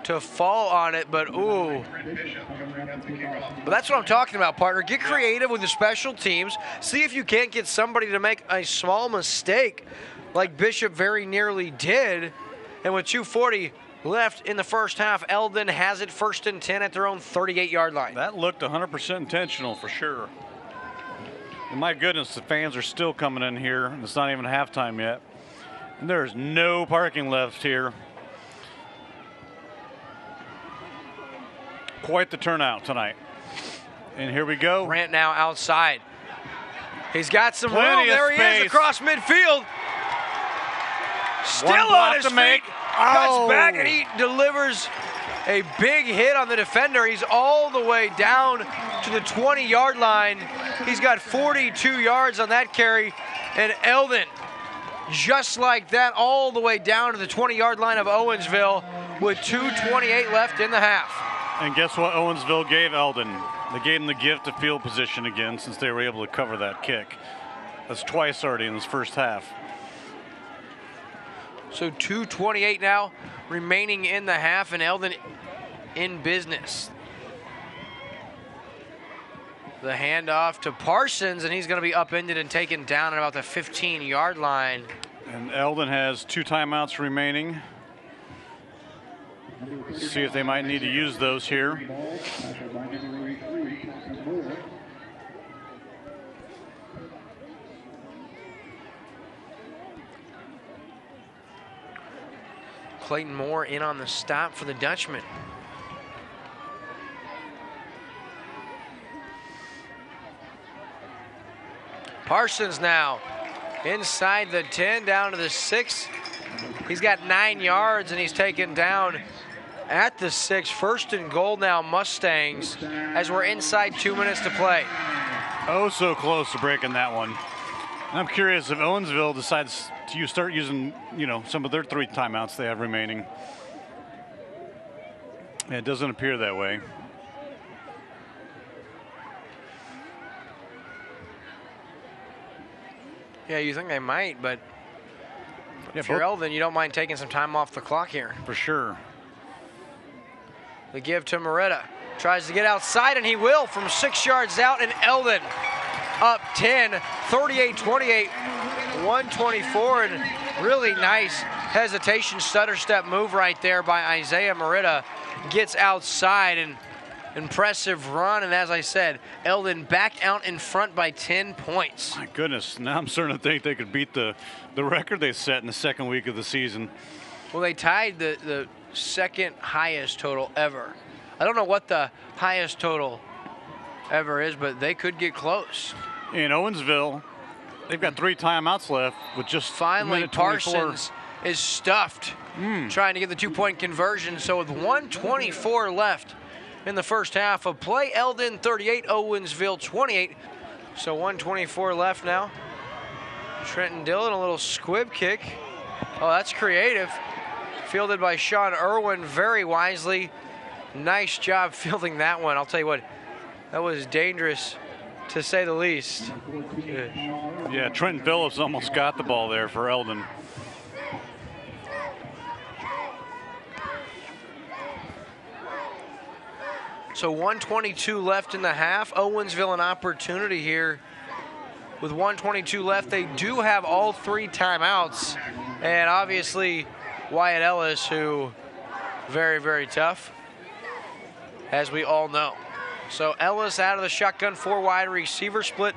to fall on it, but ooh. But that's what I'm talking about, partner. Get creative with the special teams. See if you can't get somebody to make a small mistake like Bishop very nearly did. And with 2:40 left in the first half, Eldon has it 1st and 10 at their own 38-yard line. That looked 100% intentional for sure. And my goodness, the fans are still coming in here, and it's not even halftime yet. And there's no parking left here. Quite the turnout tonight. And here we go. Grant now outside. He's got some Plenty room. of There he space. is across midfield. Still One block on his to feet. make. cuts back, and he delivers a big hit on the defender. He's all the way down to the 20-yard line. He's got 42 yards on that carry, and Eldon, just like that, all the way down to the 20-yard line of Owensville with 2:28 left in the half. And guess what Owensville gave Eldon? They gave him the gift of field position again since they were able to cover that kick. That's twice already in this first half. So 2:28 now remaining in the half, and Eldon in business. The handoff to Parsons, and he's going to be upended and taken down at about the 15-yard line. And Eldon has 2 timeouts remaining. See if they might need to use those here. Clayton Moore in on the stop for the Dutchman. Parsons now inside the 10, down to the 6. He's got 9 yards, and he's taken down at the 6. First and goal now, Mustangs, as we're inside 2 minutes to play. Oh, so close to breaking that one. And I'm curious if Owensville decides to start using, some of their 3 timeouts they have remaining. It doesn't appear that way. Yeah, you think they might, but Yeah, if you're Eldon, you don't mind taking some time off the clock here. For sure. The give to Moretta. Tries to get outside, and he will from 6 yards out, and Eldon up 10, 38-28, 124, and really nice hesitation, stutter step move right there by Isaiah Moretta. Gets outside, and impressive run, and as I said, Eldon back out in front by 10 points. My goodness, now I'm starting to think they could beat the record they set in the second week of the season. Well, they tied the second highest total ever. I don't know what the highest total ever is, but they could get close. In Owensville, they've got 3 timeouts left with just finally Parsons is stuffed trying to get the 2-point conversion. So with 1:24 left in the first half of play, Eldon 38, Owensville 28. So 1:24 left now. Trenton Dillon, a little squib kick. Oh, that's creative. Fielded by Sean Irwin very wisely. Nice job fielding that one. I'll tell you what, that was dangerous to say the least. Yeah, Trenton Phillips almost got the ball there for Eldon. So 1:22 left in the half. Owensville an opportunity here. With 1:22 left, they do have all 3 timeouts. And obviously, Wyatt Ellis, who very, very tough, as we all know. So Ellis out of the shotgun, 4 wide receiver split,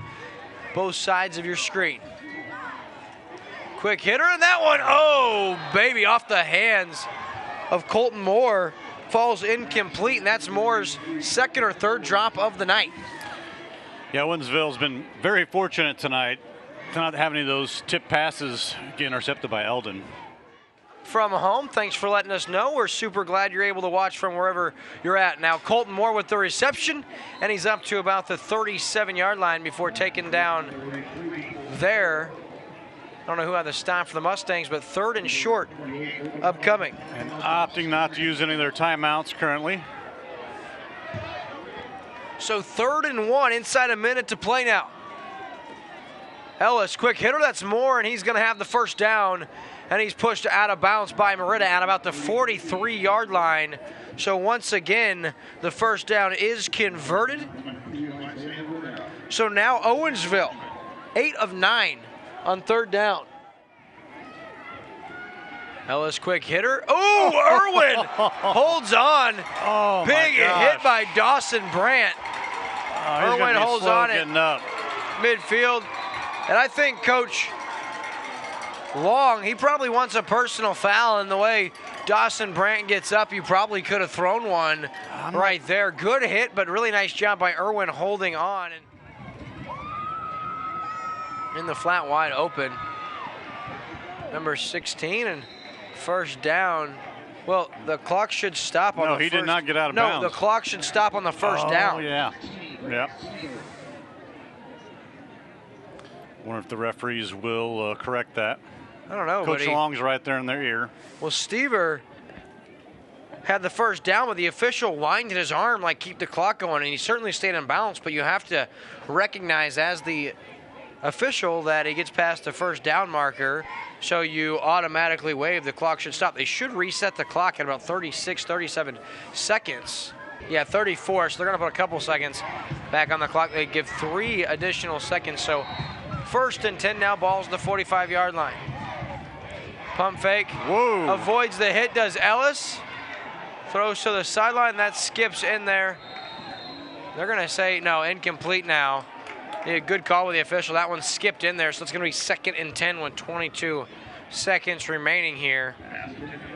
both sides of your screen. Quick hitter, and that one, oh, baby, off the hands of Colton Moore. Falls incomplete, and that's Moore's 2nd or 3rd drop of the night. Yeah, Owensville's been very fortunate tonight to not have any of those tip passes get intercepted by Eldon. From home, thanks for letting us know. We're super glad you're able to watch from wherever you're at. Now Colton Moore with the reception, and he's up to about the 37-yard line before taken down there. I don't know who had the stop for the Mustangs, but 3rd and short upcoming. And opting not to use any of their timeouts currently. So 3rd and 1, inside a minute to play now. Ellis, quick hitter, that's Moore, and he's going to have the first down. And he's pushed out of bounds by Moretta at about the 43-yard line. So once again, the first down is converted. So now Owensville, 8 of 9 on 3rd down. Ellis, quick hitter. Oh, Irwin holds on. Oh, big hit by Dawson Brandt. Irwin holds on at midfield. And I think Coach Long, he probably wants a personal foul, in the way Dawson Brandt gets up, you probably could have thrown one right there. Good hit, but really nice job by Irwin holding on. And in the flat wide open, number 16, and First down. Well, the clock should stop on the No, first. he did not get out of bounds. No, the clock should stop on the first down. Yeah. Yep. Wonder if the referees will correct that. I don't know. Coach Long's right there in their ear. Well, Stever had the first down, but the official winded his arm like keep the clock going, and he certainly stayed in balance, but you have to recognize as the official that he gets past the first down marker, so you automatically wave the clock should stop. They should reset the clock at about 36, 37 seconds. Yeah, 34, so they're going to put a couple seconds back on the clock. They give 3 additional seconds, so 1st and 10 now, ball's the 45-yard line. Pump fake. Whoa. Avoids the hit, does Ellis. Throws to the sideline, that skips in there. They're going to say, no, incomplete now. A good call with the official. That one skipped in there, so it's going to be 2nd and 10 with 22 seconds remaining here.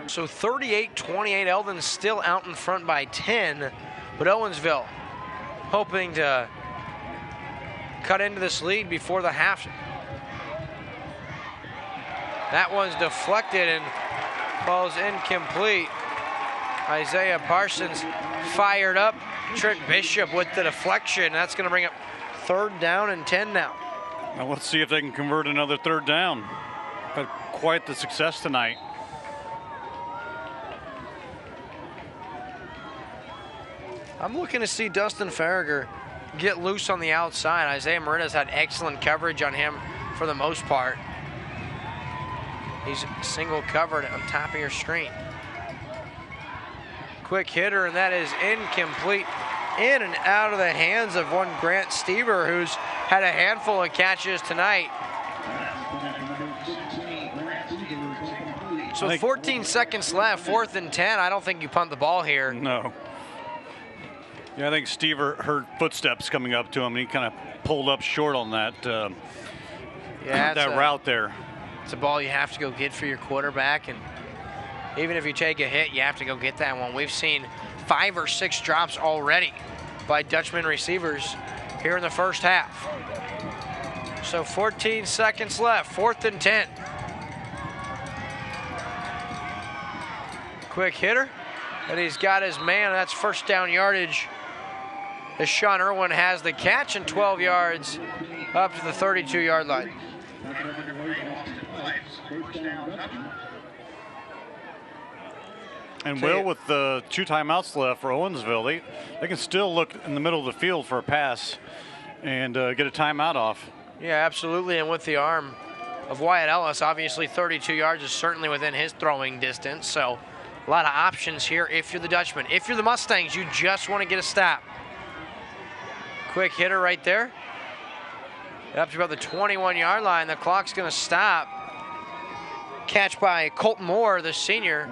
So 38-28, Eldon's still out in front by 10, but Owensville hoping to cut into this lead before the half. That one's deflected and falls incomplete. Isaiah Parsons fired up. Trent Bishop with the deflection. That's going to bring up 3rd down and 10 now. Now let's see if they can convert another 3rd down. Had quite the success tonight. I'm looking to see Dustin Farragher get loose on the outside. Isaiah Morita's had excellent coverage on him for the most part. He's single covered on top of your screen. Quick hitter, and that is incomplete. In and out of the hands of one Grant Stever, who's had a handful of catches tonight. So 14 seconds left, 4th and 10. I don't think you punt the ball here. No. Yeah, I think Stever heard footsteps coming up to him, and he kind of pulled up short on that that route there. It's a ball you have to go get for your quarterback, and even if you take a hit, you have to go get that one. We've seen 5 or 6 drops already by Dutchman receivers here in the first half. So 14 seconds left, 4th and 10. Quick hitter, and he's got his man. That's 1st down yardage as Sean Irwin has the catch, and 12 yards up to the 32-yard line. And Will, with the 2 timeouts left for Owensville, they can still look in the middle of the field for a pass and get a timeout off. Yeah, absolutely, and with the arm of Wyatt Ellis, obviously 32 yards is certainly within his throwing distance, so a lot of options here if you're the Dutchman. If you're the Mustangs, you just want to get a stop. Quick hitter right there. Up to about the 21-yard line. The clock's going to stop. Catch by Colton Moore, the senior.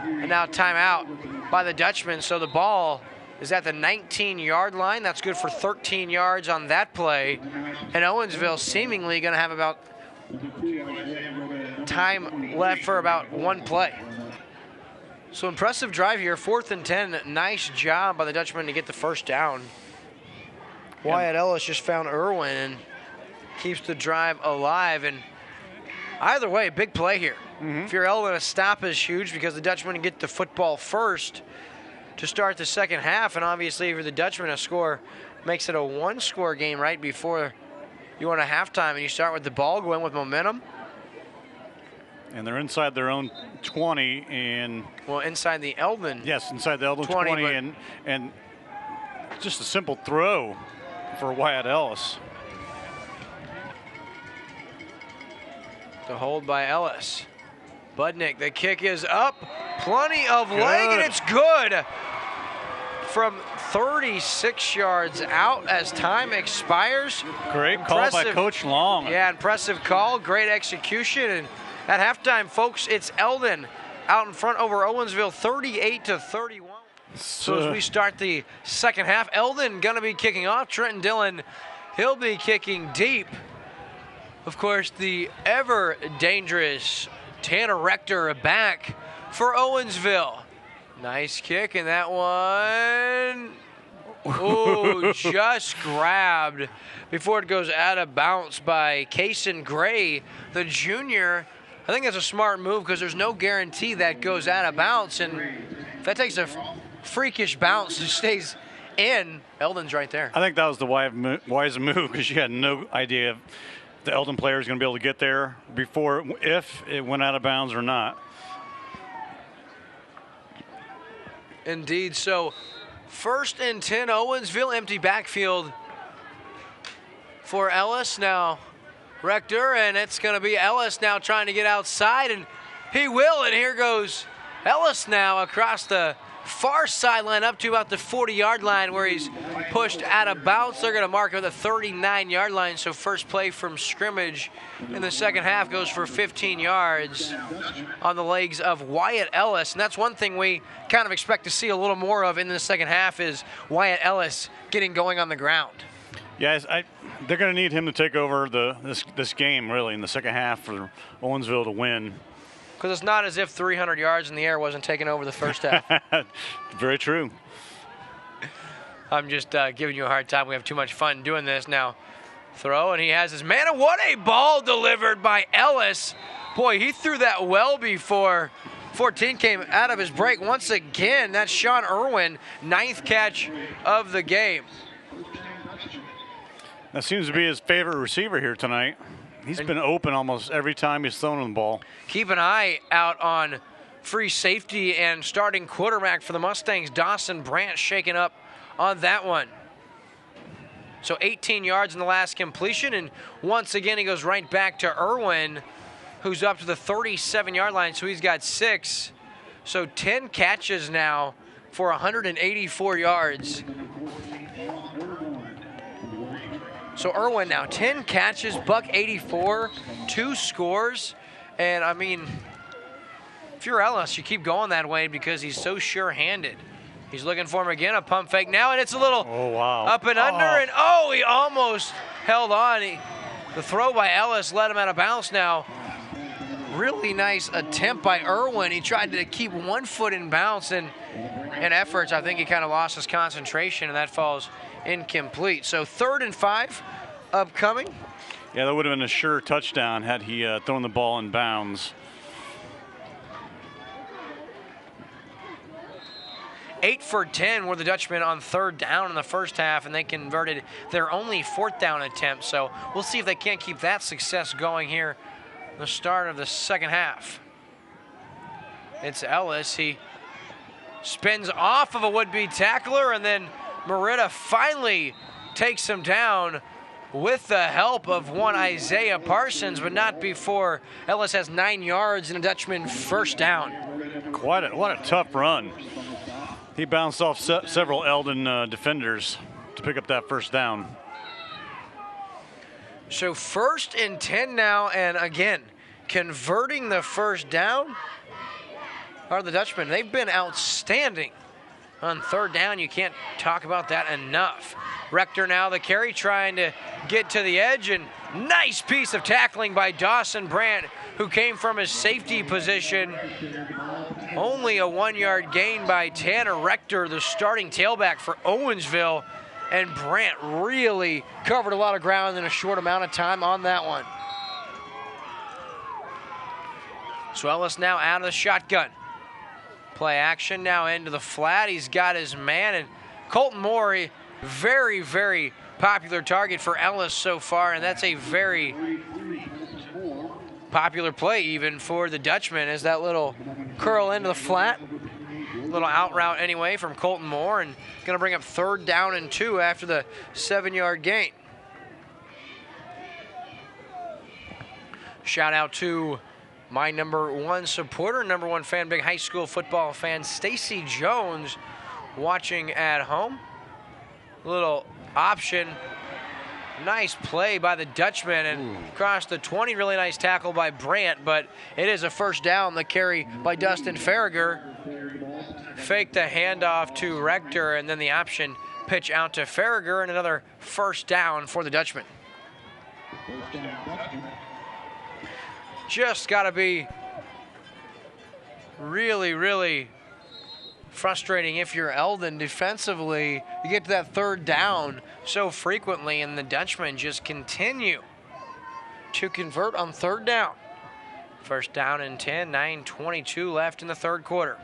And now timeout by the Dutchman. So the ball is at the 19-yard line. That's good for 13 yards on that play. And Owensville seemingly going to have about time left for about 1 play. So impressive drive here, 4th and 10. Nice job by the Dutchman to get the first down. Wyatt Ellis just found Irwin and keeps the drive alive. And either way, big play here. If you're Eldon, a stop is huge because the Dutchman get the football first to start the second half. And obviously, if you're the Dutchman, a score makes it a 1-score game right before you want a halftime. And you start with the ball going with momentum. And they're inside their own 20 and... Well, inside the Eldon. Yes, inside the Eldon 20 and just a simple throw for Wyatt Ellis. The hold by Ellis. Budnick, the kick is up. Plenty of leg, and it's good. From 36 yards out as time expires. Great call by Coach Long. Yeah, impressive call, great execution. And at halftime, folks, it's Eldon out in front over Owensville, 38-31. So as we start the second half, Eldon going to be kicking off. Trenton Dillon, he'll be kicking deep. Of course, the ever dangerous Tanner Rector back for Owensville. Nice kick, and that one, oh, just grabbed before it goes out of bounds by Kason Gray, the junior I think that's a smart move because there's no guarantee that goes out of bounds. And if that takes a freakish bounce and stays in, Eldon's right there. I think that was the wise move because you had no idea if the Eldon player is going to be able to get there before, if it went out of bounds or not. Indeed. So 1st and 10, Owensville, empty backfield for Ellis. Now Rector, and it's going to be Ellis now trying to get outside, and he will, and here goes Ellis now across the far sideline up to about the 40-yard line where he's pushed out of bounds. They're going to mark him at the 39-yard line, so first play from scrimmage in the second half goes for 15 yards on the legs of Wyatt Ellis, and that's one thing we kind of expect to see a little more of in the second half is Wyatt Ellis getting going on the ground. Yes, they're going to need him to take over this game, really, in the second half for Owensville to win. Because it's not as if 300 yards in the air wasn't taking over the first half. Very true. I'm just giving you a hard time. We have too much fun doing this now. Throw, and he has his man. And what a ball delivered by Ellis. Boy, he threw that well before 14 came out of his break. Once again, that's Sean Irwin, 9th catch of the game. That seems to be his favorite receiver here tonight. He's been open almost every time he's thrown the ball. Keep an eye out on free safety and starting quarterback for the Mustangs, Dawson Brandt, shaking up on that one. So 18 yards in the last completion, and once again he goes right back to Irwin, who's up to the 37-yard line, so he's got 6. So 10 catches now for 184 yards. So Irwin now 10 catches, $184, 2 scores. And I mean, if you're Ellis, you keep going that way because he's so sure-handed. He's looking for him again, a pump fake now, and it's a little up and under, and he almost held on. The throw by Ellis led him out of bounds now. Really nice attempt by Irwin. He tried to keep 1 foot in bounds, and in efforts, I think he kind of lost his concentration, and that falls incomplete. So 3rd and 5 upcoming. Yeah, that would have been a sure touchdown had he thrown the ball in bounds. 8 for 10 were the Dutchmen on 3rd down in the first half, and they converted their only 4th down attempt. So we'll see if they can't keep that success going here the start of the second half. It's Ellis. He spins off of a would-be tackler, and then Merida finally takes him down with the help of one Isaiah Parsons, but not before Ellis has 9 yards and a Dutchman first down. What a tough run. He bounced off several Eldon defenders to pick up that first down. So 1st and 10 now, and again, converting the first down are the Dutchmen. They've been outstanding on 3rd down. You can't talk about that enough. Rector now the carry, trying to get to the edge, and nice piece of tackling by Dawson Brandt, who came from his safety position. Only a 1-yard gain by Tanner Rector, the starting tailback for Owensville, and Brandt really covered a lot of ground in a short amount of time on that one. So Ellis now out of the shotgun. Play action now into the flat. He's got his man, and Colton Moore, a very, very popular target for Ellis so far, and that's a very popular play even for the Dutchman, as that little curl into the flat. Little out route anyway from Colton Moore, and going to bring up 3rd down and 2 after the 7-yard gain. Shout out to my number 1 supporter, number 1 fan, big high school football fan, Stacy Jones, watching at home. Little option. Nice play by the Dutchman, and across the 20, really nice tackle by Brandt, but it is a first down. The carry by Dustin Farragher. Fake the handoff to Rector, and then the option pitch out to Farragher, and another first down for the Dutchman. Just got to be really, really frustrating if you're Eldon defensively. You get to that 3rd down so frequently, and the Dutchmen just continue to convert on 3rd down. First down and 10, 9:22 left in the third quarter.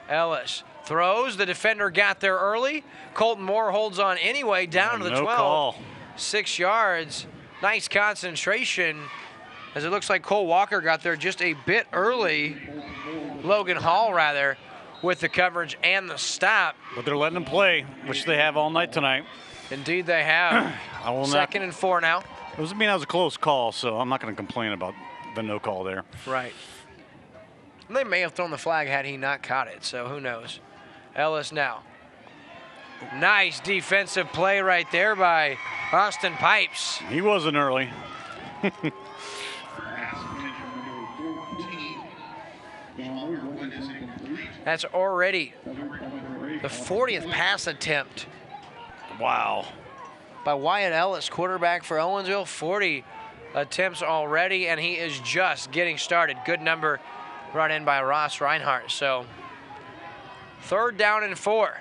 Ellis throws, the defender got there early. Colton Moore holds on anyway, down to the 12. Call. 6 yards, nice concentration, as it looks like Cole Walker got there just a bit early. Logan Hall, rather, with the coverage and the stop. But they're letting them play, which they have all night tonight. Indeed they have. Second and 4 now. It doesn't mean that was a close call, so I'm not going to complain about the no call there. Right. They may have thrown the flag had he not caught it, so who knows. Ellis now. Nice defensive play right there by Austin Pipes. He wasn't early. That's already the 40th pass attempt. Wow. By Wyatt Ellis, quarterback for Owensville. 40 attempts already, and he is just getting started. Good number brought in by Ross Reinhardt. So, third down and 4.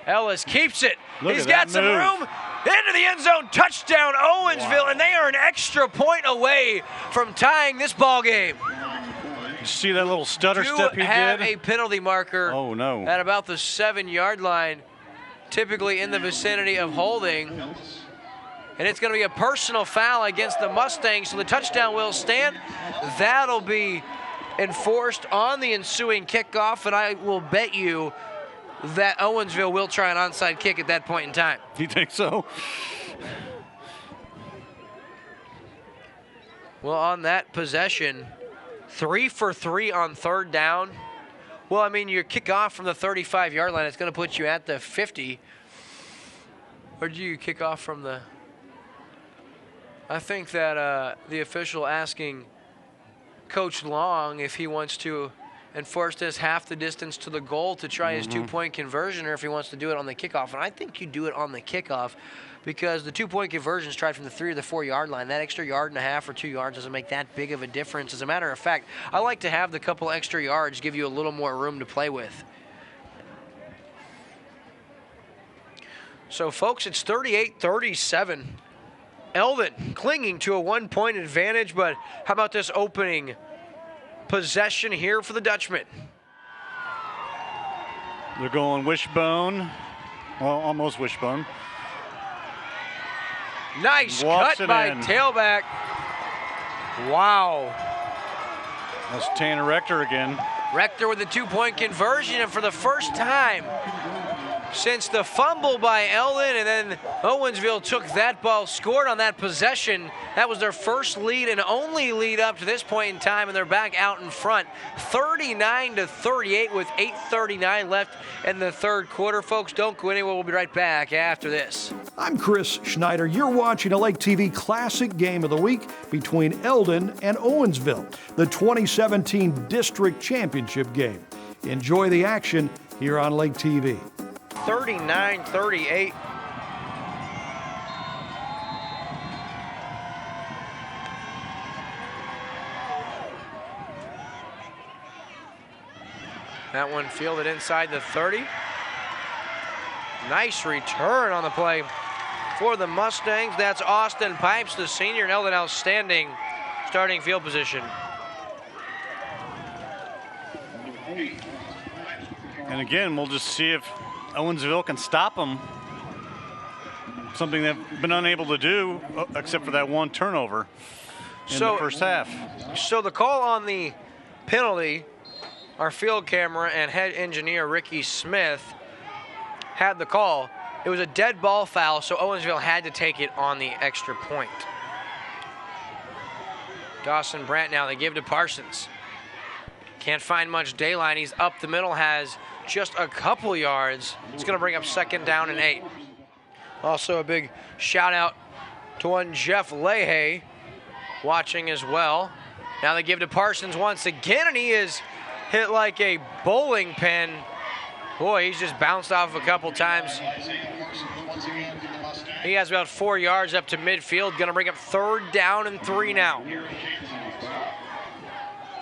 Ellis keeps it. He's got some room into the end zone. Touchdown, Owensville, and they are an extra point away from tying this ball game. You see that little stutter step he did? Have a penalty marker. Oh, no. At about the 7-yard line, typically in the vicinity of holding. And it's going to be a personal foul against the Mustangs, so the touchdown will stand. That'll be enforced on the ensuing kickoff, and I will bet you that Owensville will try an onside kick at that point in time. You think so? Well, on that possession, 3 for 3 on third down. Well, I mean, you kick off from the 35-yard line. It's going to put you at the 50. Or do you kick off from the... I think that the official asking Coach Long if he wants to enforce this half the distance to the goal to try his two-point conversion, or if he wants to do it on the kickoff. And I think you do it on the kickoff, because the two-point conversion is tried from the 3 or the 4-yard line. That extra yard and a half or 2 yards doesn't make that big of a difference. As a matter of fact, I like to have the couple extra yards give you a little more room to play with. So, folks, it's 38-37. Eldon clinging to a 1-point advantage, but how about this opening possession here for the Dutchman? They're going wishbone. Well, almost wishbone. Nice cut by tailback. Wow. That's Tanner Rector again. Rector with a 2-point conversion, and for the first time since the fumble by Eldon, and then Owensville took that ball, scored on that possession. That was their first lead and only lead up to this point in time, and they're back out in front, 39-38 with 8:39 left in the third quarter. Folks, don't go anywhere. We'll be right back after this. I'm Chris Schneider. You're watching a Lake TV Classic Game of the Week between Eldon and Owensville, the 2017 District Championship game. Enjoy the action here on Lake TV. 39-38. That one fielded inside the 30. Nice return on the play for the Mustangs. That's Austin Pipes, the senior, and Eldon outstanding starting field position. And again, we'll just see if Owensville can stop them. Something they've been unable to do, except for that one turnover in the first half. So the call on the penalty, our field camera and head engineer Ricky Smith had the call. It was a dead ball foul, so Owensville had to take it on the extra point. Dawson Brandt now, they give to Parsons. Can't find much daylight. He's up the middle, has just a couple yards. It's going to bring up second down and 8. Also a big shout out to one Jeff Leahy watching as well. Now they give to Parsons once again, and he is hit like a bowling pin. Boy, he's just bounced off a couple times. He has about 4 yards up to midfield. Going to bring up third down and 3 now.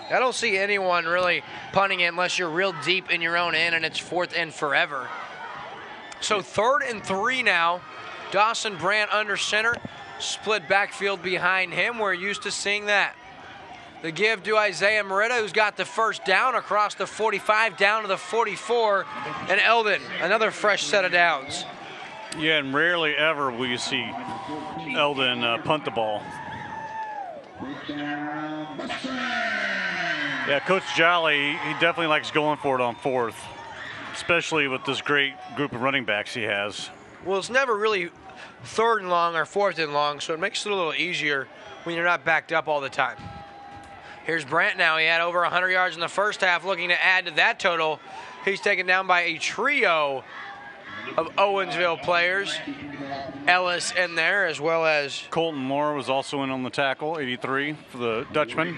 I don't see anyone really punting it unless you're real deep in your own end and it's fourth and forever. So third and 3 now. Dawson Brandt under center. Split backfield behind him. We're used to seeing that. The give to Isaiah Merida, who's got the first down across the 45 down to the 44. And Eldon, another fresh set of downs. Yeah, and rarely ever will you see Eldon punt the ball. Yeah, Coach Jolly, he definitely likes going for it on fourth, especially with this great group of running backs he has. Well, it's never really third and long or fourth and long, so it makes it a little easier when you're not backed up all the time. Here's Brandt now. He had over 100 yards in the first half, looking to add to that total. He's taken down by a trio of Owensville players. Ellis in there, as well as Colton Moore was also in on the tackle, 83 for the Dutchman.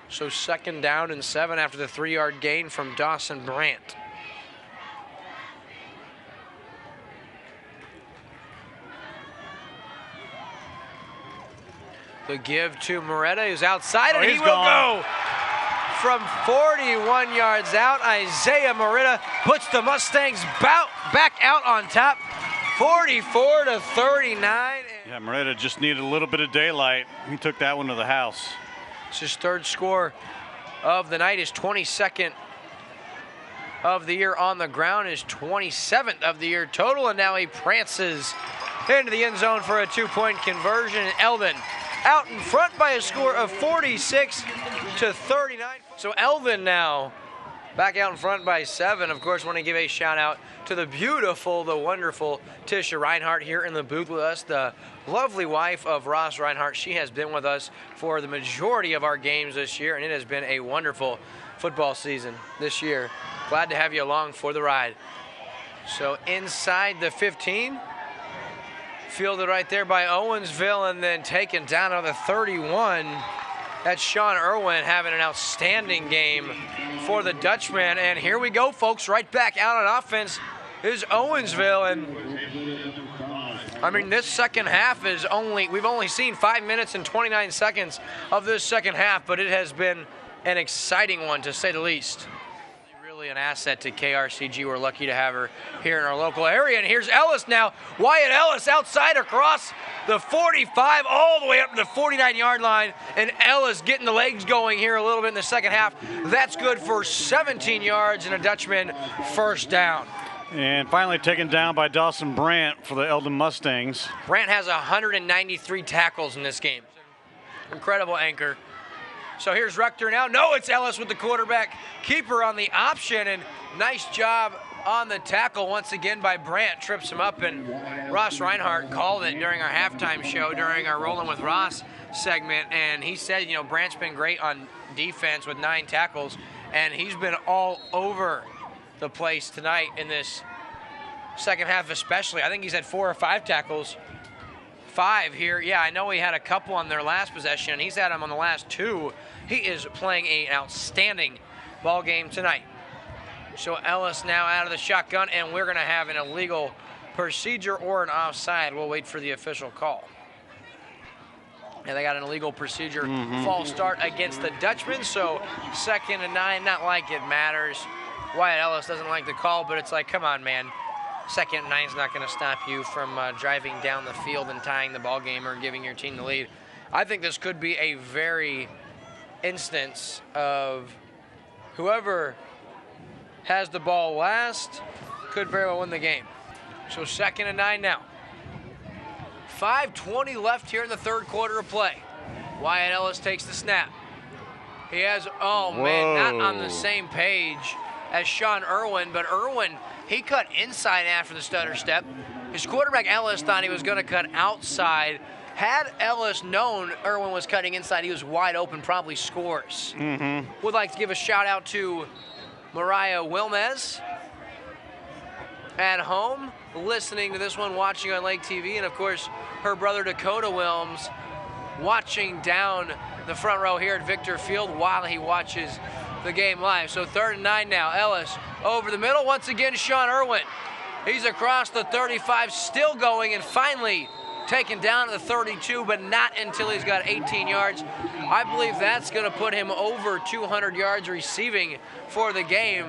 So 2nd down and 7 after the 3-yard gain from Dawson Brandt. The give to Moretta, who's outside, and he will go from 41 yards out. Isaiah Moretta puts the Mustangs back out on top, 44-39. Yeah, Moretta just needed a little bit of daylight. He took that one to the house. It's his 3rd score of the night, his 22nd of the year on the ground, his 27th of the year total, and now he prances into the end zone for a 2-point conversion. Eldon out in front by a score of 46-39. So Eldon now back out in front by 7. Of course, want to give a shout out to the beautiful, the wonderful Tisha Reinhardt here in the booth with us, the lovely wife of Ross Reinhardt. She has been with us for the majority of our games this year, and it has been a wonderful football season this year. Glad to have you along for the ride. So inside the 15, fielded right there by Owensville, and then taken down on the 31. That's Sean Irwin having an outstanding game for the Dutchman. And here we go, folks, right back out on offense is Owensville. And I mean, this second half is we've only seen 5 minutes and 29 seconds of this second half, but it has been an exciting one, to say the least. Really an asset to KRCG. We're lucky to have her here in our local area. And here's Ellis now. Wyatt Ellis outside across the 45 all the way up to the 49-yard line. And Ellis getting the legs going here a little bit in the second half. That's good for 17 yards and a Dutchman first down. And finally taken down by Dawson Brandt for the Eldon Mustangs. Brandt has 193 tackles in this game. Incredible anchor. So here's Rector now. No, it's Ellis with the quarterback keeper on the option, and nice job on the tackle once again by Brandt. Trips him up, and Ross Reinhardt called it during our halftime show, during our Rolling with Ross segment, and he said, you know, Brandt's been great on defense with 9 tackles, and he's been all over the place tonight in this second half especially. I think he's had 4 or 5 tackles. 5 here. Yeah, I know he had a couple on their last possession. He's had them on the last 2. He is playing an outstanding ball game tonight. So Ellis now out of the shotgun, and we're going to have an illegal procedure or an offside. We'll wait for the official call. And they got an illegal procedure false start against the Dutchman. So 2nd and 9, not like it matters. Wyatt Ellis doesn't like the call, but it's like, come on, man. 2nd and 9 is not going to stop you from driving down the field and tying the ball game or giving your team the lead. I think this could be a very instance of whoever has the ball last could very well win the game. So 2nd and 9 now. 5:20 left here in the 3rd quarter of play. Wyatt Ellis takes the snap. He has, man, not on the same page as Sean Irwin, but Irwin, he cut inside after the stutter step. His quarterback, Ellis, thought he was going to cut outside. Had Ellis known Irwin was cutting inside, he was wide open, probably scores. Would like to give a shout out to Mariah Wilmez at home, listening to this one, watching on Lake TV, and of course, her brother Dakota Wilms watching down the front row here at Victor Field while he watches the game live. So 3rd and 9 now. Ellis over the middle. Once again, Sean Irwin. He's across the 35, still going, and finally taken down to the 32, but not until he's got 18 yards. I believe that's going to put him over 200 yards receiving for the game.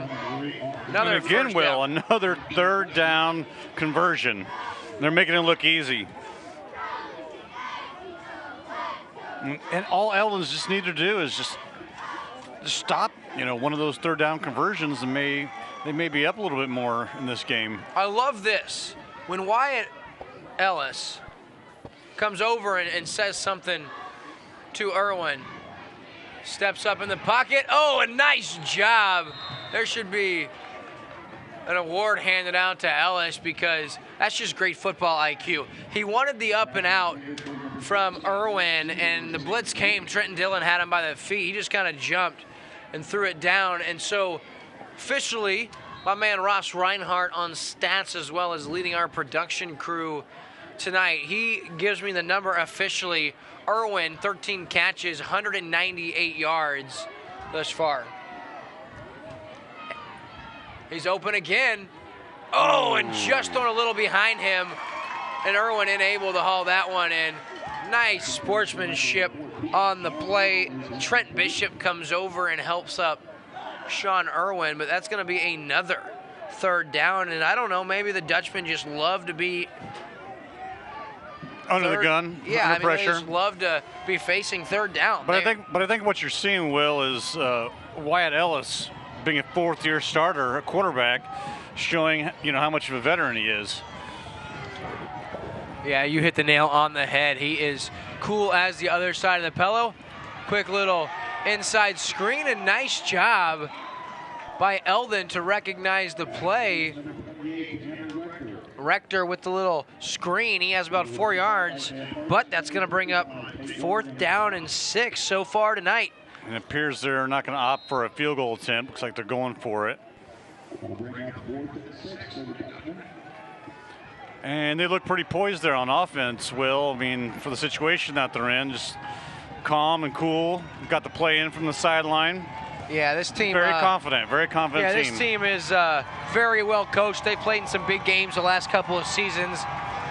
Another and again, Will, another 3rd down conversion. They're making it look easy. And all Eldon's just need to do is just stop, one of those third down conversions, and they may be up a little bit more in this game. I love this. When Wyatt Ellis comes over and says something to Irwin, steps up in the pocket. Oh, a nice job. There should be an award handed out to Ellis because that's just great football IQ. He wanted the up and out from Irwin, and the blitz came. Trenton Dillon had him by the feet. He just kind of jumped and threw it down. And so officially, my man Ross Reinhardt on stats as well as leading our production crew tonight, he gives me the number officially. Irwin, 13 catches, 198 yards thus far. He's open again. Oh, and just thrown a little behind him. And Irwin unable to haul that one in. Nice sportsmanship on the play. Trent Bishop comes over and helps up Sean Irwin, but that's going to be another third down. And I don't know, maybe the Dutchmen just love to be under the gun, yeah, under pressure. They just love to be facing third down. But I think what you're seeing, Will, is Wyatt Ellis being a fourth-year starter, a quarterback, showing how much of a veteran he is. Yeah, you hit the nail on the head. He is cool as the other side of the pillow. Quick little inside screen, and nice job by Eldon to recognize the play. Rector with the little screen. He has about 4 yards, but that's going to bring up 4th down and 6 so far tonight. And it appears they're not going to opt for a field goal attempt. Looks like they're going for it. And they look pretty poised there on offense, Will. I mean, for the situation that they're in, just calm and cool. Got the play in from the sideline. Yeah, this team... very confident team. Yeah, this team is very well coached. They played in some big games the last couple of seasons.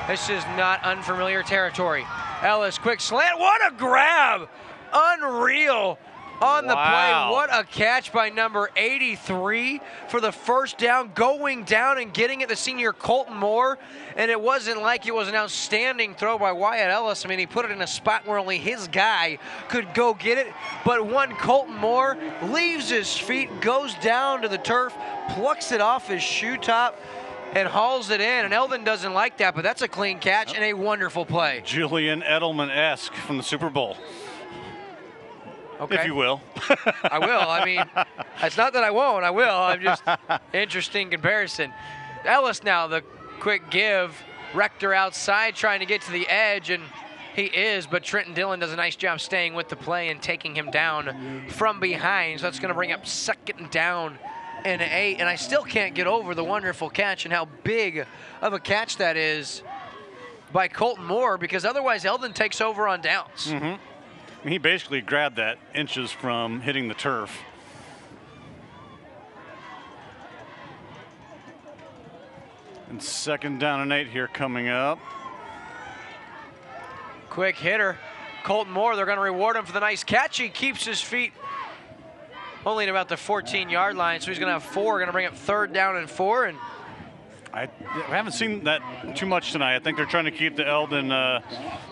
This is not unfamiliar territory. Ellis, quick slant. What a grab! Unreal on the play. What a catch by number 83 for the first down, going down and getting it, the senior Colton Moore. And it wasn't like it was an outstanding throw by Wyatt Ellis. I mean, he put it in a spot where only his guy could go get it. But one Colton Moore leaves his feet, goes down to the turf, plucks it off his shoe top, and hauls it in. And Eldon doesn't like that, but that's a clean catch and a wonderful play. Julian Edelman-esque from the Super Bowl. Okay. If you will. I will. I mean, it's not that I won't. I will. I'm just interesting comparison. Ellis now, the quick give. Rector outside trying to get to the edge, and he is, but Trenton Dillon does a nice job staying with the play and taking him down from behind. So that's going to bring up 2nd down and 8. And I still can't get over the wonderful catch and how big of a catch that is by Colton Moore, because otherwise Eldon takes over on downs. Mm-hmm. He basically grabbed that inches from hitting the turf. And 2nd down and 8 here coming up. Quick hitter, Colton Moore. They're going to reward him for the nice catch. He keeps his feet only at about the 14-yard line, so he's going to have 4. Going to bring up 3rd down and 4. And I haven't seen that too much tonight. I think they're trying to keep the Eldon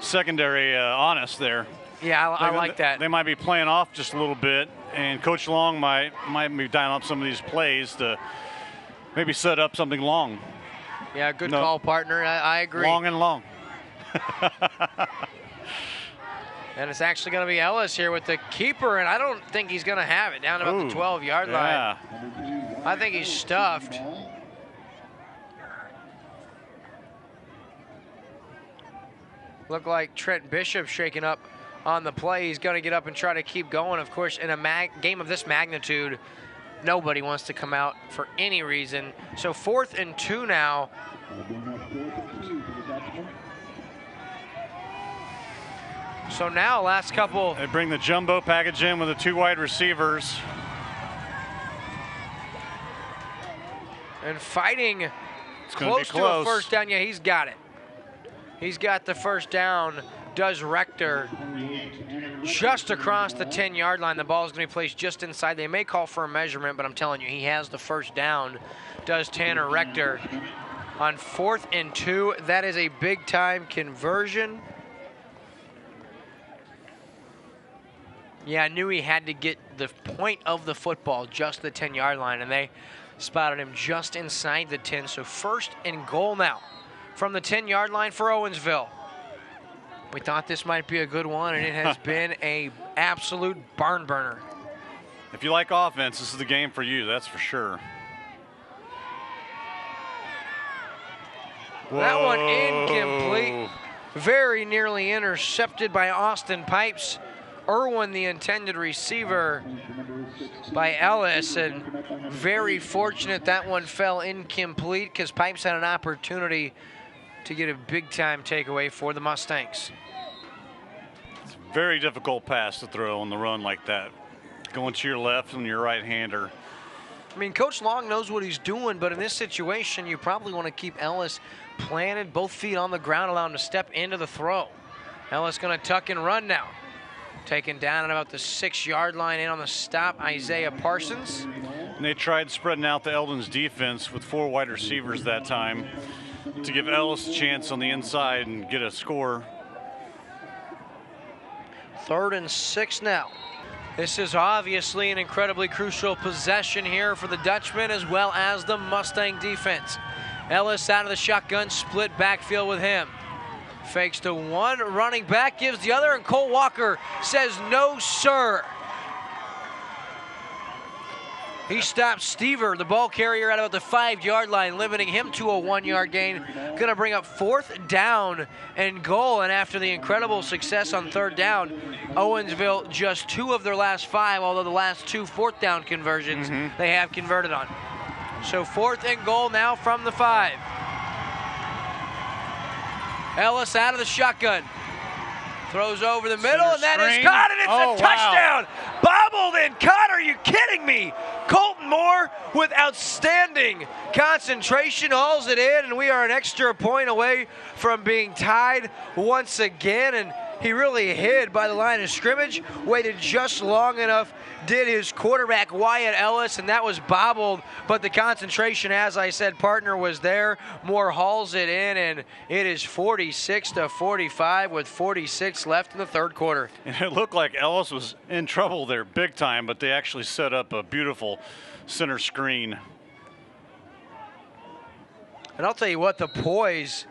secondary honest there. Yeah, I like that. They might be playing off just a little bit, and Coach Long might be dialing up some of these plays to maybe set up something long. Yeah, good call, partner. I agree. Long and long. And it's actually going to be Ellis here with the keeper, and I don't think he's going to have it down about the 12-yard line. I think he's stuffed. Look like Trent Bishop shaking up on the play. He's going to get up and try to keep going. Of course, in a game of this magnitude, nobody wants to come out for any reason. So 4th and 2 now. So now, last couple. They bring the jumbo package in with the 2 wide receivers. And fighting It's close to a first down. Yeah, he's got it. He's got the first down. Does Rector just across the 10-yard line. The ball is going to be placed just inside. They may call for a measurement, but I'm telling you, he has the first down. Does Tanner Rector on 4th and 2. That is a big-time conversion. Yeah, I knew he had to get the point of the football, just the 10-yard line, and they spotted him just inside the 10. So 1st and goal now from the 10-yard line for Owensville. We thought this might be a good one, and it has been a absolute barn burner. If you like offense, this is the game for you, that's for sure. That Whoa. one incomplete. Very nearly intercepted by Austin Pipes. Irwin, the intended receiver, by Ellis, and very fortunate that one fell incomplete because Pipes had an opportunity to get a big-time takeaway for the Mustangs. It's a very difficult pass to throw on the run like that. Going to your left and your right-hander. I mean, Coach Long knows what he's doing, but in this situation, you probably want to keep Ellis planted, both feet on the ground, allow him to step into the throw. Ellis going to tuck and run now. Taken down at about the 6-yard line, in on the stop, Isaiah Parsons. And they tried spreading out the Eldon's defense with 4 wide receivers that time to give Ellis a chance on the inside and get a score. 3rd and 6 now. This is obviously an incredibly crucial possession here for the Dutchman as well as the Mustang defense. Ellis out of the shotgun, split backfield with him. Fakes to one, running back, gives the other, and Cole Walker says no, sir. He stops Stever, the ball carrier, at about the 5-yard line, limiting him to a 1-yard gain. Gonna bring up 4th down and goal, and after the incredible success on 3rd down, Owensville just 2 of their last 5, although the last 2 4th down conversions they have converted on. So 4th and goal now from the 5. Ellis out of the shotgun. Throws over the middle, and that is caught, and it's a touchdown. Wow. Bobbled and caught. Are you kidding me? Colton Moore with outstanding concentration hauls it in, and we are an extra point away from being tied once again. And he really hid by the line of scrimmage, waited just long enough, did his quarterback Wyatt Ellis, and that was bobbled, but the concentration, as I said, partner was there. Moore hauls it in, and it is 46-45 with 46 left in the 3rd quarter. And it looked like Ellis was in trouble there big time, but they actually set up a beautiful center screen. And I'll tell you what, the poise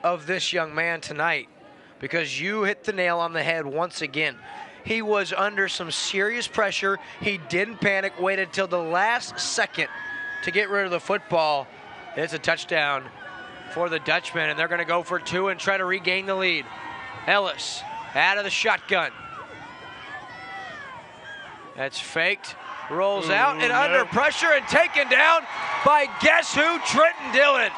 of this young man tonight, because you hit the nail on the head once again. He was under some serious pressure. He didn't panic, waited till the last second to get rid of the football. It's a touchdown for the Dutchman, and they're going to go for 2 and try to regain the lead. Ellis out of the shotgun. That's faked, rolls out, and under pressure and taken down by guess who? Trenton Dillon.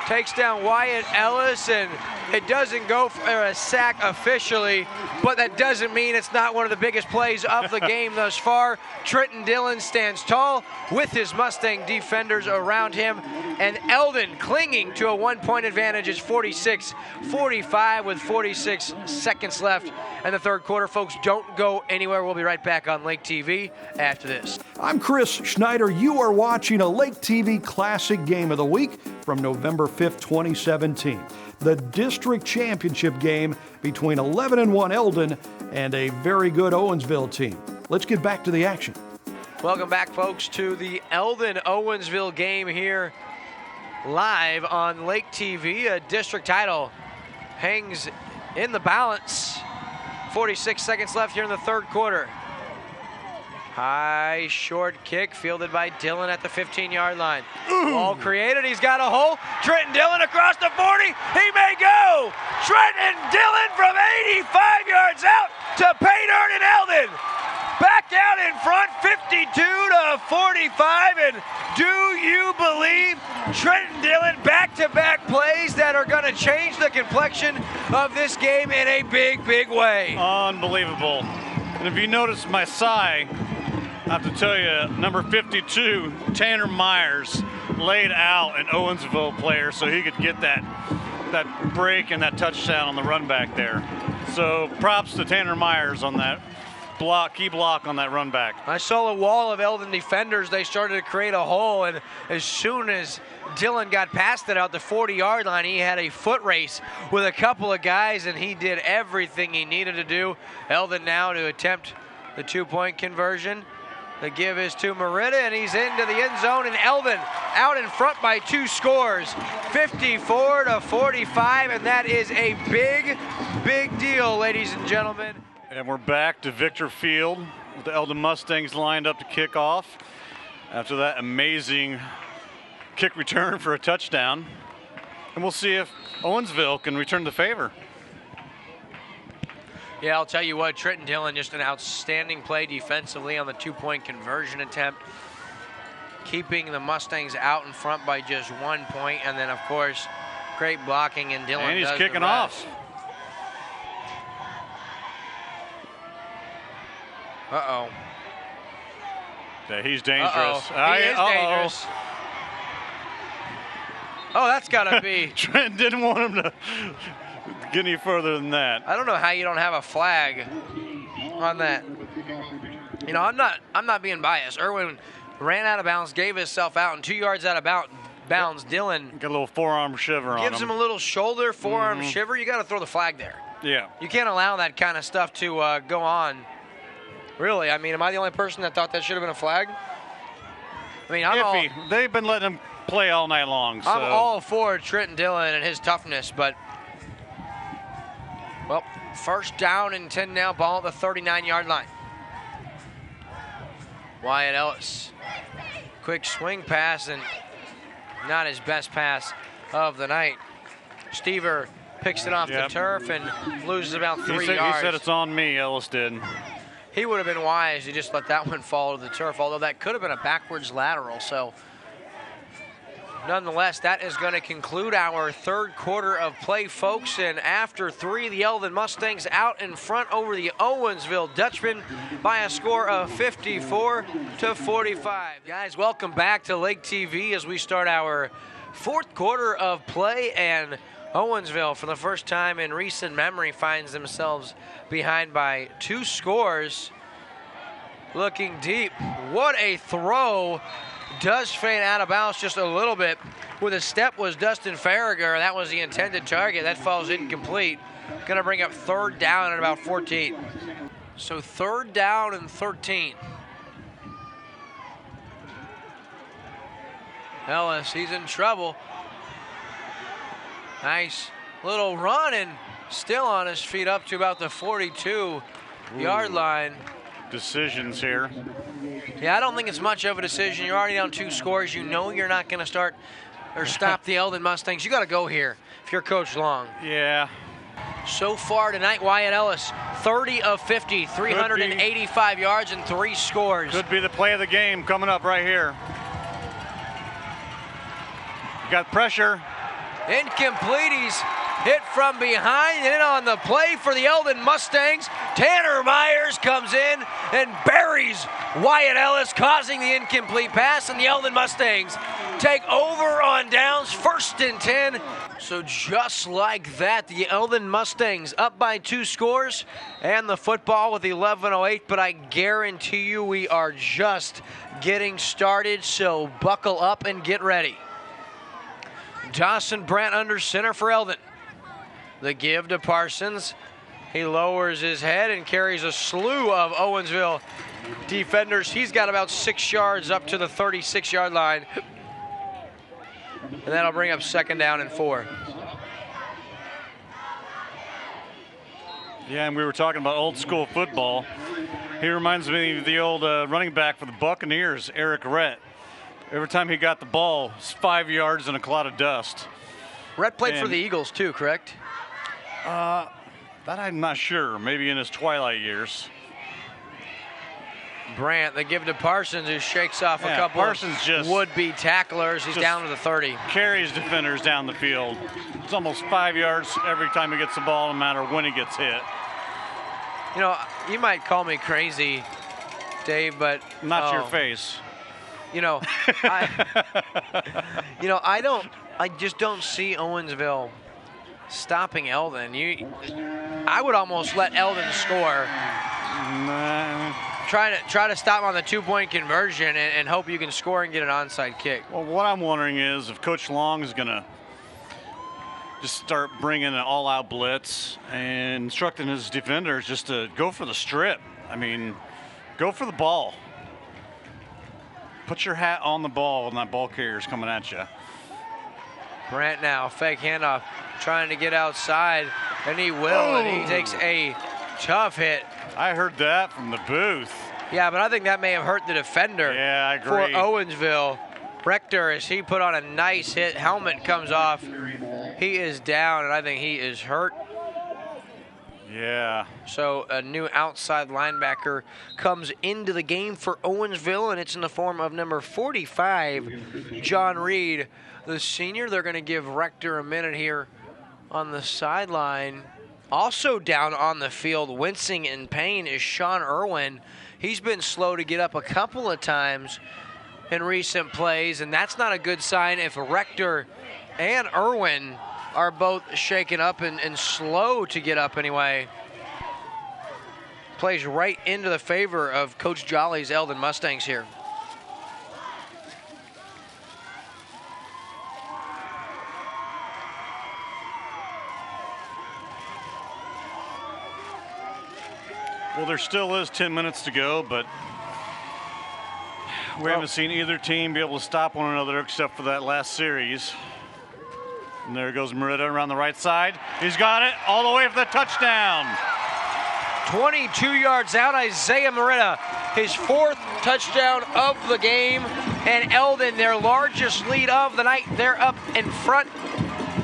Takes down Wyatt Ellis, and it doesn't go for a sack officially, but that doesn't mean it's not one of the biggest plays of the game thus far. Trenton Dillon stands tall with his Mustang defenders around him, and Eldon clinging to a 1-point advantage. It's 46-45 with 46 seconds left in the 3rd quarter. Folks, don't go anywhere. We'll be right back on Lake TV after this. I'm Chris Schneider. You are watching a Lake TV Classic Game of the Week from November 5th, 2017. The district championship game between 11-1 Eldon and a very good Owensville team. Let's get back to the action. Welcome back, folks, to the Eldon-Owensville game here live on Lake TV. A district title hangs in the balance. 46 seconds left here in the 3rd quarter. High short kick fielded by Dillon at the 15-yard line. Ball created, he's got a hole. Trenton Dillon across the 40, he may go! Trenton Dillon from 85 yards out to pay dirt in Eldon. Back out in front, 52-45, and do you believe Trenton Dillon back-to-back plays that are gonna change the complexion of this game in a big, big way? Unbelievable. And if you notice my sigh, I have to tell you, number 52, Tanner Myers, laid out an Owensville player so he could get that break and that touchdown on the run back there. So props to Tanner Myers on that key block on that run back. I saw a wall of Eldon defenders. They started to create a hole, and as soon as Dillon got past it out the 40-yard line, he had a foot race with a couple of guys, and he did everything he needed to do. Eldon now to attempt the 2-point conversion. The give is to Merida, and he's into the end zone, and Eldon out in front by 2 scores, 54-45, and that is a big, big deal, ladies and gentlemen. And we're back to Victor Field with the Eldon Mustangs lined up to kick off after that amazing kick return for a touchdown. And we'll see if Owensville can return the favor. Yeah, I'll tell you what, Trenton Dillon, just an outstanding play defensively on the 2-point conversion attempt, keeping the Mustangs out in front by just 1 point, and then, of course, great blocking, and Dillon and he's does kicking the rest. off. Uh-oh. Yeah, he's dangerous. He is dangerous. Oh, that's got to be. Trent didn't want him to get any further than that. I don't know how you don't have a flag on that. You know, I'm not being biased. Irwin ran out of bounds, gave himself out, and 2 yards out of bounds, Dillon got a little forearm shiver on him. Gives him a little shoulder, forearm shiver. You got to throw the flag there. Yeah. You can't allow that kind of stuff to go on. Really, I mean, am I the only person that thought that should have been a flag? I mean, Iffy. They've been letting him play all night long. So. I'm all for Trenton Dillon and his toughness, but, well, first down and 10 now, ball at the 39-yard line. Wyatt Ellis, quick swing pass, and not his best pass of the night. Stever picks it off the turf and loses about 3 yards. He said it's on me, Ellis did. He would have been wise to just let that one fall to the turf, although that could have been a backwards lateral. So, nonetheless, that is going to conclude our third quarter of play, folks. And after 3, the Eldon Mustangs out in front over the Owensville Dutchman by a score of 54-45. Guys, welcome back to Lake TV as we start our fourth quarter of play. And Owensville, for the first time in recent memory, finds themselves behind by 2 scores. Looking deep. What a throw. Does fade out of bounds just a little bit. With a step was Dustin Farragher. That was the intended target. That falls incomplete. Going to bring up 3rd down at about 14. So 3rd down and 13. Ellis, he's in trouble. Nice little run, and still on his feet up to about the 42-yard line. Decisions here. Yeah, I don't think it's much of a decision. You're already down 2 scores. You know you're not going to start or stop the Eldon Mustangs. You got to go here if you're Coach Long. Yeah. So far tonight, Wyatt Ellis, 30 of 50, 385 yards and 3 scores. Could be the play of the game coming up right here. You got pressure. Incomplete. He's hit from behind, and on the play for the Eldon Mustangs, Tanner Myers comes in and buries Wyatt Ellis, causing the incomplete pass, and the Eldon Mustangs take over on downs, 1st and 10. So just like that, the Eldon Mustangs up by 2 scores and the football with 11:08, but I guarantee you we are just getting started, so buckle up and get ready. Dawson Brandt under center for Eldon. The give to Parsons. He lowers his head and carries a slew of Owensville defenders. He's got about 6 yards up to the 36-yard line. And that'll bring up 2nd down and 4. Yeah, and we were talking about old school football. He reminds me of the old running back for the Buccaneers, Eric Rhett. Every time he got the ball, it's 5 yards and a cloud of dust. Rhett played for the Eagles too, correct? That I'm not sure. Maybe in his twilight years. Brandt, they give to Parsons, who shakes off a couple of would-be tacklers. He's down to the 30. Carries defenders down the field. It's almost 5 yards every time he gets the ball, no matter when he gets hit. You know, you might call me crazy, Dave, but not your face. You know, I just don't see Owensville stopping Eldon. I would almost let Eldon score. Try to stop on the 2-point conversion and hope you can score and get an onside kick. Well, what I'm wondering is if Coach Long is going to just start bringing an all-out blitz and instructing his defenders just to go for the strip. I mean, go for the ball. Put your hat on the ball when that ball carrier's coming at you. Brandt now, fake handoff, trying to get outside, and he will, and he takes a tough hit. I heard that from the booth. Yeah, but I think that may have hurt the defender. Yeah, I agree. For Owensville. Rector, as he put on a nice hit, helmet comes off. He is down, and I think he is hurt. Yeah. So a new outside linebacker comes into the game for Owensville, and it's in the form of number 45, John Reed, the senior. They're going to give Rector a minute here on the sideline. Also down on the field, wincing in pain, is Sean Irwin. He's been slow to get up a couple of times in recent plays, and that's not a good sign if Rector and Irwin are both shaken up and slow to get up anyway. Plays right into the favor of Coach Jolly's Eldon Mustangs here. Well, there still is 10 minutes to go, but we haven't seen either team be able to stop one another except for that last series. And there goes Merida around the right side. He's got it all the way for the touchdown. 22 yards out, Isaiah Merida, his 4th touchdown of the game. And Eldon, their largest lead of the night, they're up in front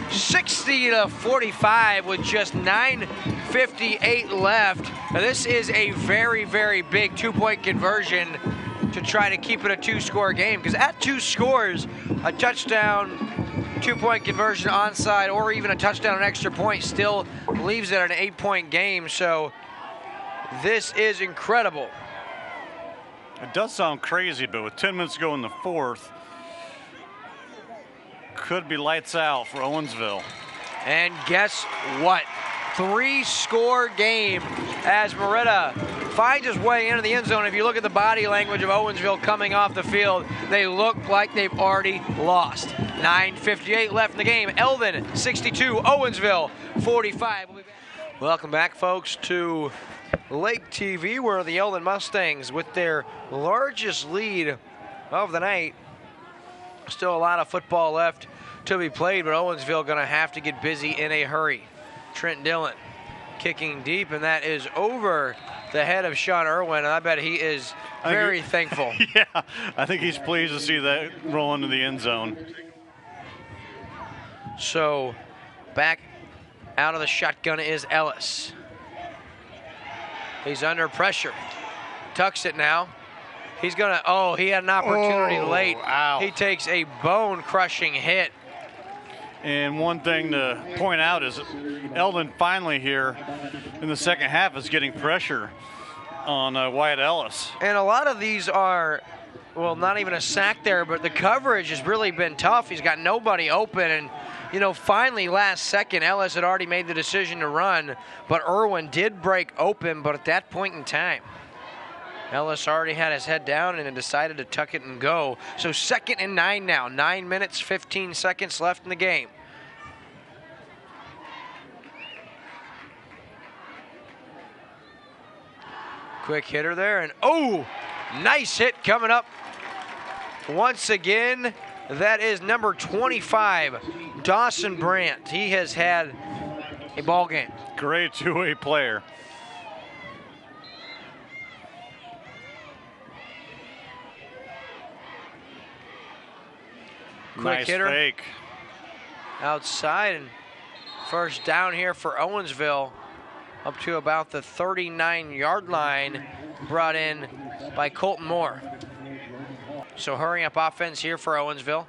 60-45 with just 9:58 left. Now this is a very, very big 2-point conversion to try to keep it a 2-score game, because at 2 scores, a touchdown, 2-point conversion onside, or even a touchdown and extra point still leaves it an 8-point game. So this is incredible. It does sound crazy, but with 10 minutes to go in the 4th, could be lights out for Owensville. And guess what? 3-score game as Merida finds his way into the end zone. If you look at the body language of Owensville coming off the field, they look like they've already lost. 9:58 left in the game. Eldon 62, Owensville 45. Welcome back, folks, to Lake TV, where the Eldon Mustangs, with their largest lead of the night, still a lot of football left to be played, but Owensville going to have to get busy in a hurry. Trent Dillon kicking deep, and that is over the head of Sean Irwin, and I bet he is very thankful. Yeah, I think he's pleased to see that roll into the end zone. So back out of the shotgun is Ellis. He's under pressure. Tucks it now. He's going to, he had an opportunity late. Ow. He takes a bone-crushing hit. And one thing to point out is Eldon finally here in the second half is getting pressure on Wyatt Ellis. And a lot of these are, well, not even a sack there, but the coverage has really been tough. He's got nobody open, and finally last second, Ellis had already made the decision to run, but Irwin did break open, but at that point in time, Ellis already had his head down and decided to tuck it and go. So 2nd and 9 now. 9 minutes, 15 seconds left in the game. Quick hitter there, and nice hit coming up. Once again, that is number 25, Dawson Brandt. He has had a ball game. Great two-way player. Quick nice hitter. Fake. Outside, and first down here for Owensville, up to about the 39-yard line, brought in by Colton Moore. So hurry up offense here for Owensville.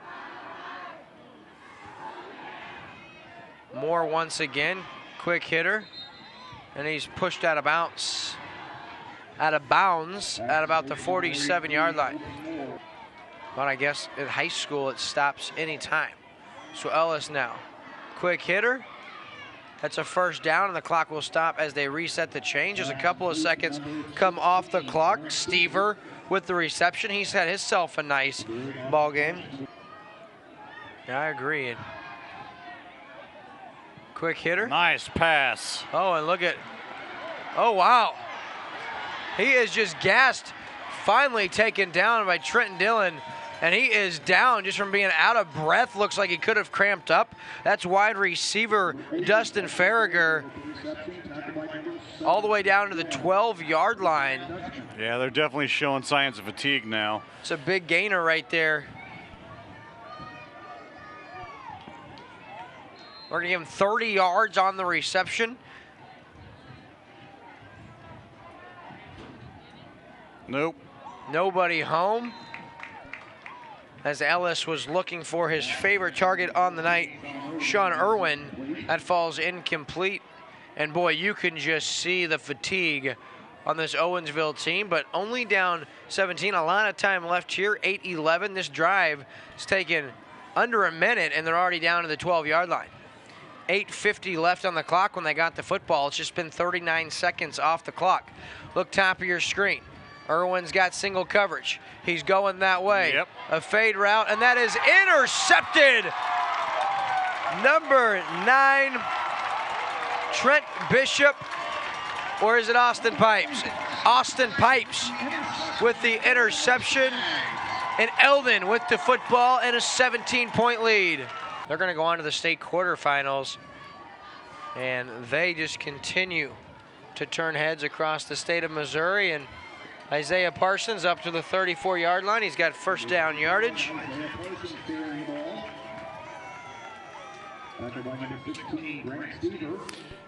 Moore once again, quick hitter, and he's pushed out of bounds at about the 47-yard line. But I guess in high school it stops any time. So Ellis now, quick hitter, That's a first down, and the clock will stop as they reset the change. As a couple of seconds come off the clock. Stever with the reception. He's had himself a nice ball game. Yeah, I agree. Quick hitter. Nice pass. Oh, and look at, oh, wow. He is just gassed, finally taken down by Trenton Dillon. And he is down just from being out of breath. Looks like he could have cramped up. That's wide receiver Dustin Farragher all the way down to the 12-yard line. Yeah, they're definitely showing signs of fatigue now. It's a big gainer right there. We're going to give him 30 yards on the reception. Nope. Nobody home. As Ellis was looking for his favorite target on the night, Sean Irwin. That falls incomplete. And boy, you can just see the fatigue on this Owensville team, but only down 17. A lot of time left here, 8-11. This drive has taken under a minute, and they're already down to the 12-yard line. 8:50 left on the clock when they got the football. It's just been 39 seconds off the clock. Look top of your screen. Irwin's got single coverage. He's going that way. Yep. A fade route, and that is intercepted. Number 9, Trent Bishop, or is it Austin Pipes? Austin Pipes with the interception, and Eldon with the football and a 17-point lead. They're going to go on to the state quarterfinals, and they just continue to turn heads across the state of Missouri. And Isaiah Parsons up to the 34-yard line. He's got first down yardage.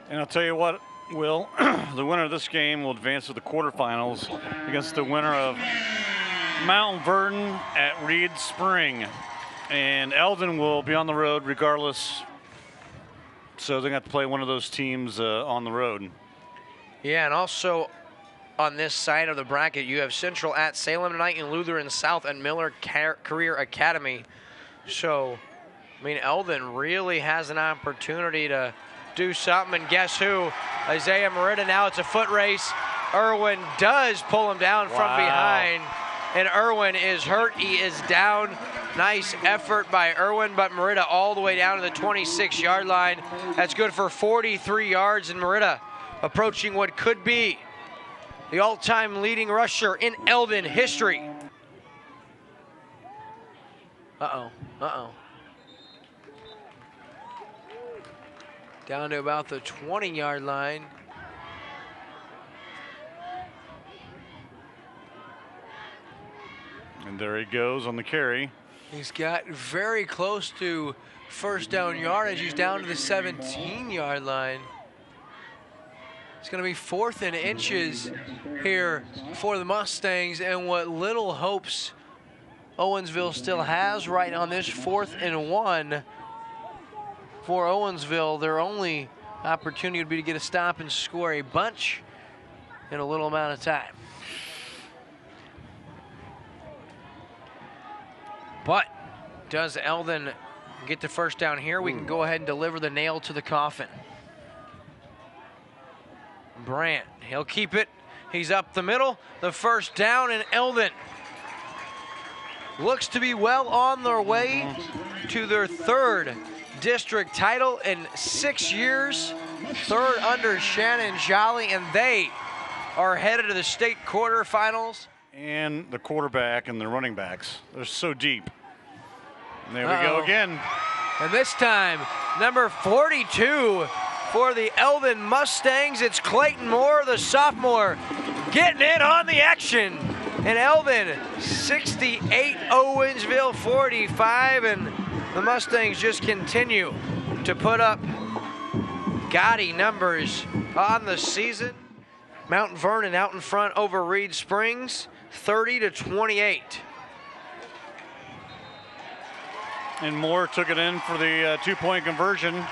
And I'll tell you what, Will, the winner of this game will advance to the quarterfinals against the winner of Mount Vernon at Reed Spring. And Eldon will be on the road regardless, so they're going to have to play one of those teams on the road. Yeah, and also on this side of the bracket, you have Central at Salem tonight and Lutheran South and Miller Career Academy. So, I mean, Eldon really has an opportunity to do something. And guess who? Isaiah Merida. Now it's a foot race. Irwin does pull him down from behind. And Irwin is hurt. He is down. Nice effort by Irwin, but Merida all the way down to the 26-yard line. That's good for 43 yards, and Merida approaching what could be the all-time leading rusher in Eldon history. Uh-oh. Down to about the 20-yard line. And there he goes on the carry. He's got very close to first down yardage. He's down to the 17-yard line. It's going to be 4th and inches here for the Mustangs, and what little hopes Owensville still has right on this 4th and 1 for Owensville. Their only opportunity would be to get a stop and score a bunch in a little amount of time. But does Eldon get the first down here? We can go ahead and deliver the nail to the coffin. Brandt, he'll keep it. He's up the middle. The first down, and Eldon looks to be well on their way to their 3rd district title in 6 years. 3rd under Shannon Jolly, and they are headed to the state quarterfinals. And the quarterback and the running backs, they're so deep. And there we go again. And this time, number 42 for the Eldon Mustangs, it's Clayton Moore, the sophomore, getting in on the action. And Eldon 68, Owensville 45, and the Mustangs just continue to put up gaudy numbers on the season. Mount Vernon out in front over Reed Springs, 30-28. And Moore took it in for the 2-point conversion.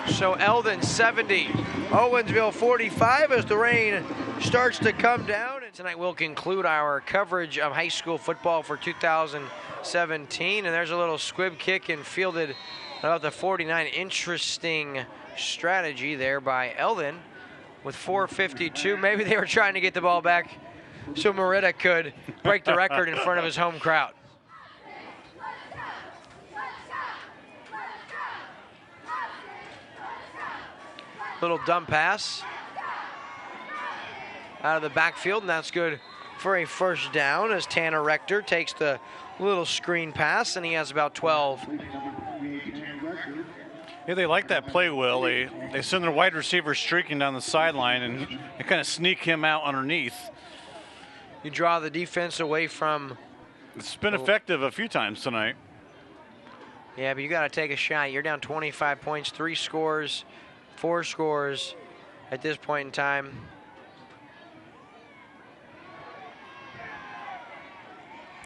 So Eldon 70, Owensville 45 as the rain starts to come down. And tonight we'll conclude our coverage of high school football for 2017. And there's a little squib kick and fielded about the 49. Interesting strategy there by Eldon with 4:52. Maybe they were trying to get the ball back so Merida could break the record in front of his home crowd. Little dump pass out of the backfield, and that's good for a first down as Tanner Rector takes the little screen pass, and he has about 12. Yeah, they like that play, Will. They send their wide receiver streaking down the sideline, and they kind of sneak him out underneath. You draw the defense away from... It's been effective a few times tonight. Yeah, but you got to take a shot. You're down 25 points, 3 scores, 4 scores at this point in time.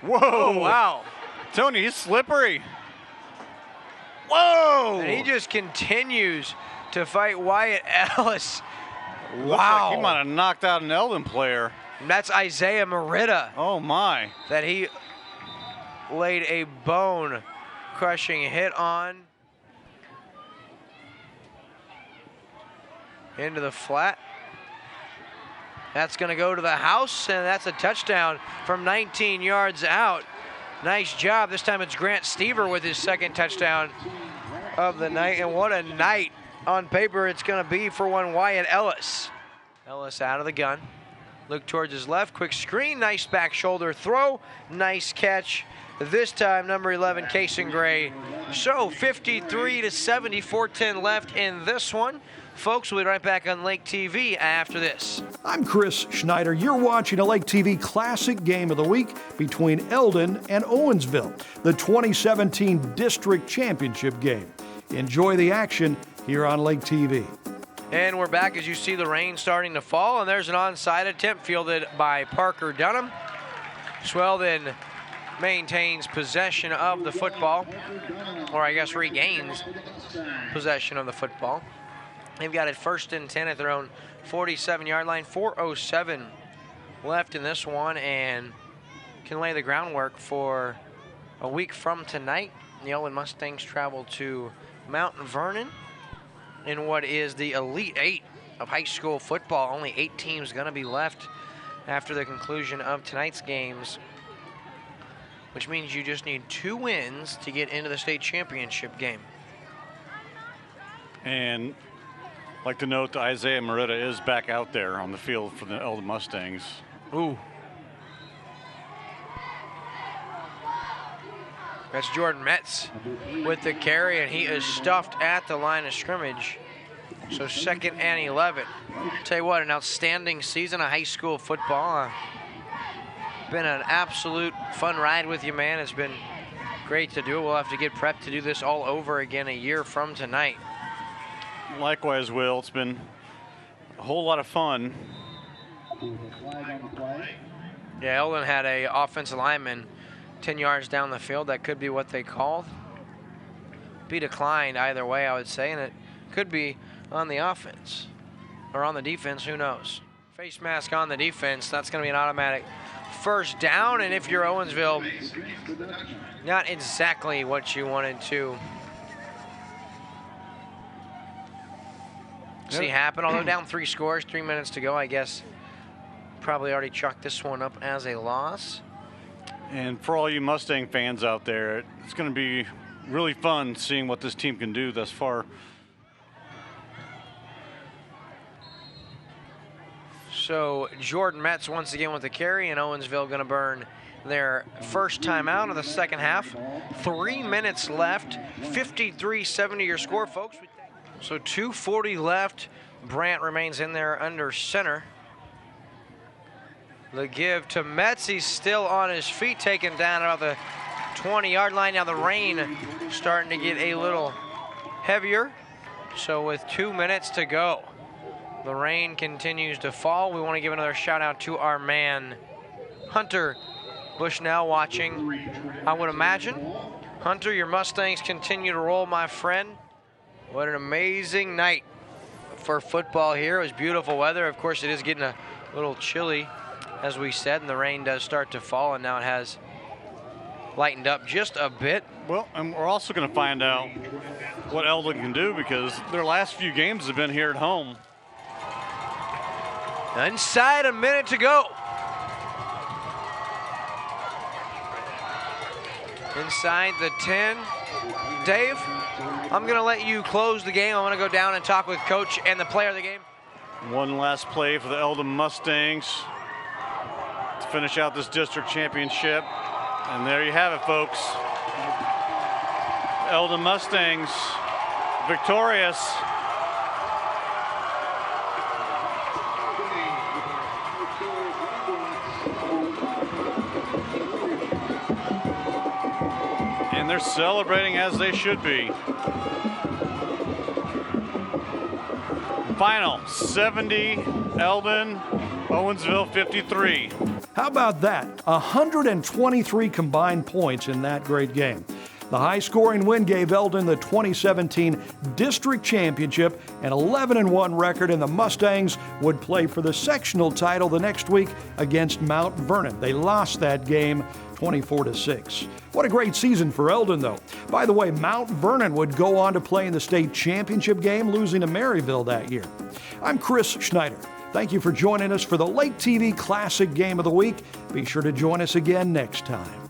Whoa! Oh, wow. Tony, he's slippery. Whoa! And he just continues to fight Wyatt Ellis. Looks like he might have knocked out an Eldon player. And that's Isaiah Merida. Oh, my. That he laid a bone-crushing hit on. Into the flat. That's going to go to the house, and that's a touchdown from 19 yards out. Nice job. This time it's Grant Stever with his second touchdown of the night, and what a night on paper it's going to be for one Wyatt Ellis. Ellis out of the gun. Look towards his left. Quick screen. Nice back shoulder throw. Nice catch. This time, number 11, Kason Gray. So 53-70, 4:10 left in this one. Folks, we'll be right back on Lake TV after this. I'm Chris Schneider. You're watching a Lake TV Classic Game of the Week between Eldon and Owensville, the 2017 District Championship game. Enjoy the action here on Lake TV. And we're back as you see the rain starting to fall, and there's an onside attempt fielded by Parker Dunham. Sweldon maintains possession of the football, or I guess regains possession of the football. They've got it 1st and 10 at their own 47-yard line. 4:07 left in this one, and can lay the groundwork for a week from tonight. The Eldon Mustangs travel to Mount Vernon in what is the Elite Eight of high school football. Only 8 teams going to be left after the conclusion of tonight's games, which means you just need 2 wins to get into the state championship game. And I'd like to note that Isaiah Merida is back out there on the field for the Eldon Mustangs. Ooh. That's Jordan Metz with the carry, and he is stuffed at the line of scrimmage. So 2nd and 11. Tell you what, an outstanding season of high school football. Been an absolute fun ride with you, man. It's been great to do it. We'll have to get prepped to do this all over again a year from tonight. Likewise, Will. It's been a whole lot of fun. Yeah, Eldon had a offensive lineman 10 yards down the field. That could be what they called. Be declined either way, I would say, and it could be on the offense or on the defense. Who knows? Face mask on the defense. That's going to be an automatic first down, and if you're Owensville, not exactly what you wanted to see happen. Although down 3 scores, 3 minutes to go, I guess probably already chalked this one up as a loss. And for all you Mustang fans out there, it's going to be really fun seeing what this team can do thus far. So Jordan Metz once again with the carry, and Owensville going to burn their first time out of the second half. 3 minutes left, 53-70 your score, folks. So 2:40 left. Brandt remains in there under center. The give to Metz. He's still on his feet, taken down about the 20-yard line. Now the rain starting to get a little heavier. So with 2 minutes to go, the rain continues to fall. We want to give another shout out to our man, Hunter Bushnell, watching, I would imagine. Hunter, your Mustangs continue to roll, my friend. What an amazing night for football here. It was beautiful weather. Of course, it is getting a little chilly, as we said, and the rain does start to fall, and now it has lightened up just a bit. Well, and we're also going to find out what Eldon can do because their last few games have been here at home. Inside a minute to go. Inside the 10. Dave, I'm going to let you close the game. I want to go down and talk with Coach and the player of the game. One last play for the Eldon Mustangs to finish out this district championship. And there you have it, folks. Eldon Mustangs victorious. And they're celebrating as they should be. Final 70, Eldon, Owensville 53. How about that? 123 combined points in that great game. The high-scoring win gave Eldon the 2017 district championship, an 11-1 record, and the Mustangs would play for the sectional title the next week against Mount Vernon. They lost that game 24-6. What a great season for Eldon, though. By the way, Mount Vernon would go on to play in the state championship game, losing to Maryville that year. I'm Chris Schneider. Thank you for joining us for the Lake TV Classic Game of the Week. Be sure to join us again next time.